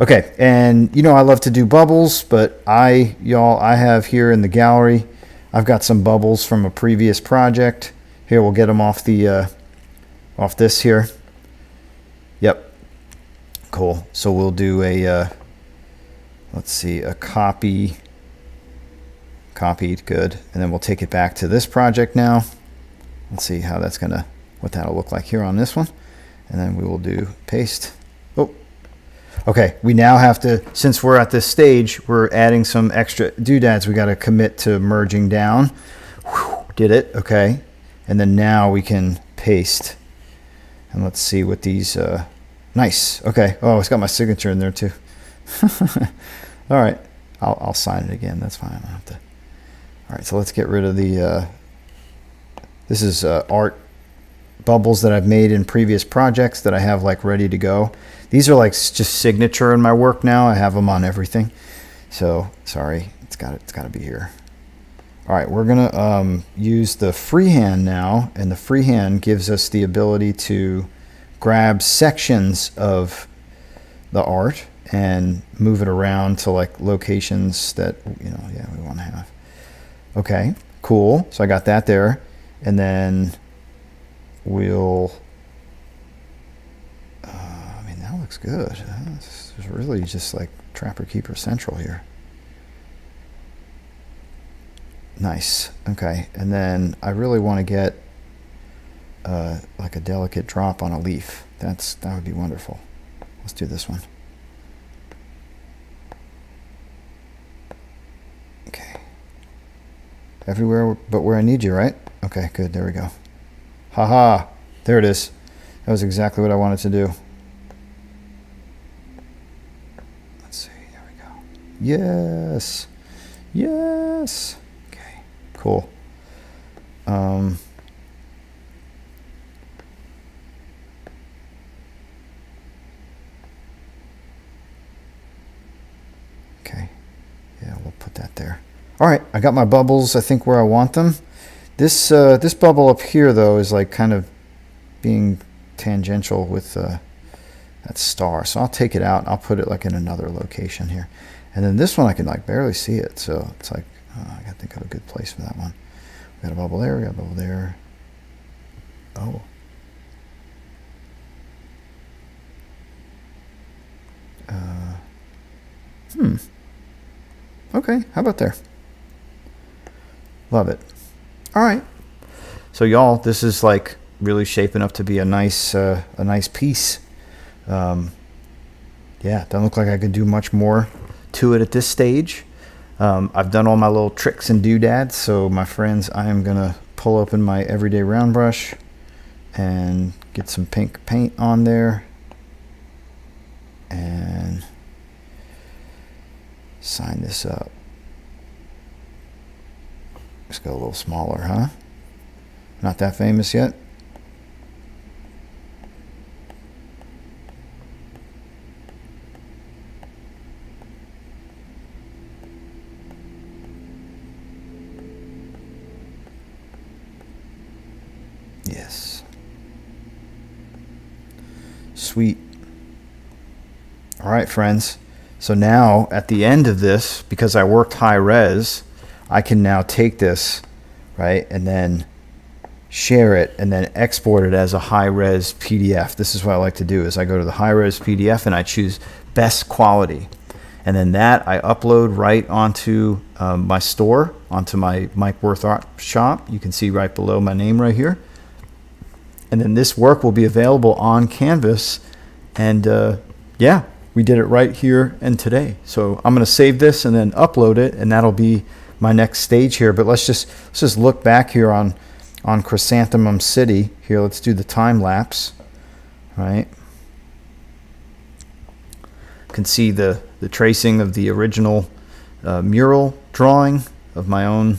Okay, and I love to do bubbles, but I have here in the gallery, I've got some bubbles from a previous project. Here, we'll get them off the off this here. Yep. Cool. So we'll do a let's see, a copied, good, and then we'll take it back to this project now. Let's see how what that'll look like here on this one, and then we will do paste. Oh, okay. We now have to, since we're at this stage, we're adding some extra doodads. We got to commit to merging down. Whew, did it? Okay, and then now we can paste, and let's see what these. Nice. Okay. Oh, it's got my signature in there too. All right. I'll sign it again. That's fine. I don't have to. All right. So let's get rid of the. This is art bubbles that I've made in previous projects that I have like ready to go. These are like just signature in my work now. I have them on everything. So sorry. It's got to be here. All right. We're gonna use the freehand now, and the freehand gives us the ability to grab sections of the art and move it around to like locations that we want to have. Okay, cool. So I got that there, and then we'll that looks good. This is really just like Trapper Keeper Central here. Nice. Okay, and then I really want to get like a delicate drop on a leaf. That would be wonderful. Let's do this one. Okay. Everywhere but where I need you, right? Okay, good. There we go. Haha. There it is. That was exactly what I wanted to do. Let's see. There we go. Yes. Yes. Okay. Cool. want that there. All right, I got my bubbles, I think, where I want them. This this bubble up here, though, is like kind of being tangential with that star. So I'll take it out and I'll put it like in another location here. And then this one, I can like barely see it. So it's like, I gotta think of a good place for that one. We got a bubble there, we got a bubble there. Oh. Okay, how about there? Love it. All right. So y'all, this is like really shaping up to be a nice piece. Yeah, doesn't look like I could do much more to it at this stage. I've done all my little tricks and doodads. So my friends, I am gonna pull open my everyday round brush and get some pink paint on there and sign this up. Let's go a little smaller, huh? Not that famous yet. Yes. Sweet. All right, friends. So now at the end of this, because I worked high res, I can now take this, right, and then share it and then export it as a high res PDF. This is what I like to do is I go to the high res PDF and I choose best quality. And then that I upload right onto my store, onto my Mike Wirth Art Shop. You can see right below my name right here. And then this work will be available on Canvas. And yeah, we did it right here and today. So I'm going to save this and then upload it, and that'll be my next stage here. But let's just look back here on Chrysanthemum City. Here, let's do the time lapse. Right. You can see the tracing of the original mural drawing of my own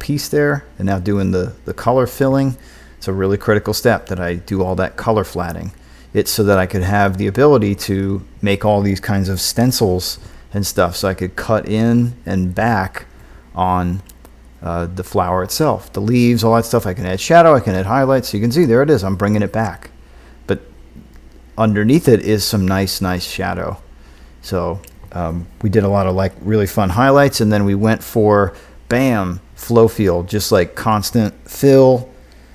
piece there, and now doing the color filling. It's a really critical step that I do all that color flatting. It's so that I could have the ability to make all these kinds of stencils and stuff, so I could cut in and back on the flower itself, the leaves, all that stuff. I can add shadow, I can add highlights. So you can see there it is. I'm bringing it back, but underneath it is some nice shadow. So we did a lot of like really fun highlights, and then we went for bam, flow field, just like constant fill.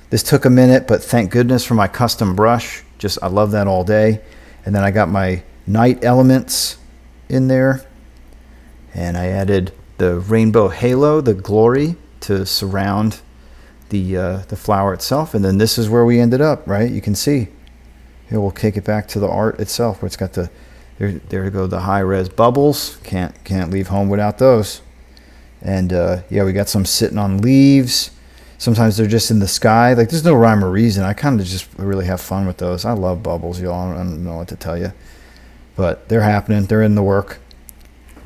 This took a minute, but thank goodness for my custom brush. Just, I love that all day. And then I got my night elements in there, and I added the rainbow halo, the glory, to surround the flower itself. And then this is where we ended up, right? You can see here, we'll kick it back to the art itself, where it's got the there go the high res bubbles. Can't leave home without those. And yeah, we got some sitting on leaves. Sometimes they're just in the sky. Like, there's no rhyme or reason. I kind of just really have fun with those. I love bubbles, y'all. I don't know what to tell you. But they're happening. They're in the work.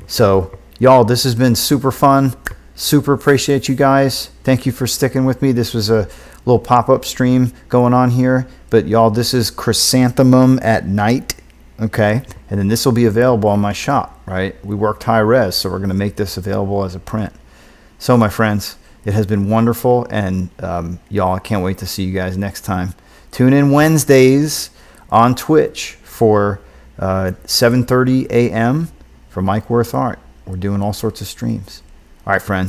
So, y'all, this has been super fun. Super appreciate you guys. Thank you for sticking with me. This was a little pop-up stream going on here. But, y'all, this is Chrysanthemum at night. Okay? And then this will be available on my shop, right? We worked high res, so we're going to make this available as a print. So, my friends, it has been wonderful, and y'all, I can't wait to see you guys next time. Tune in Wednesdays on Twitch for 7:30 a.m. for Mike Wirth Art. We're doing all sorts of streams. All right, friends.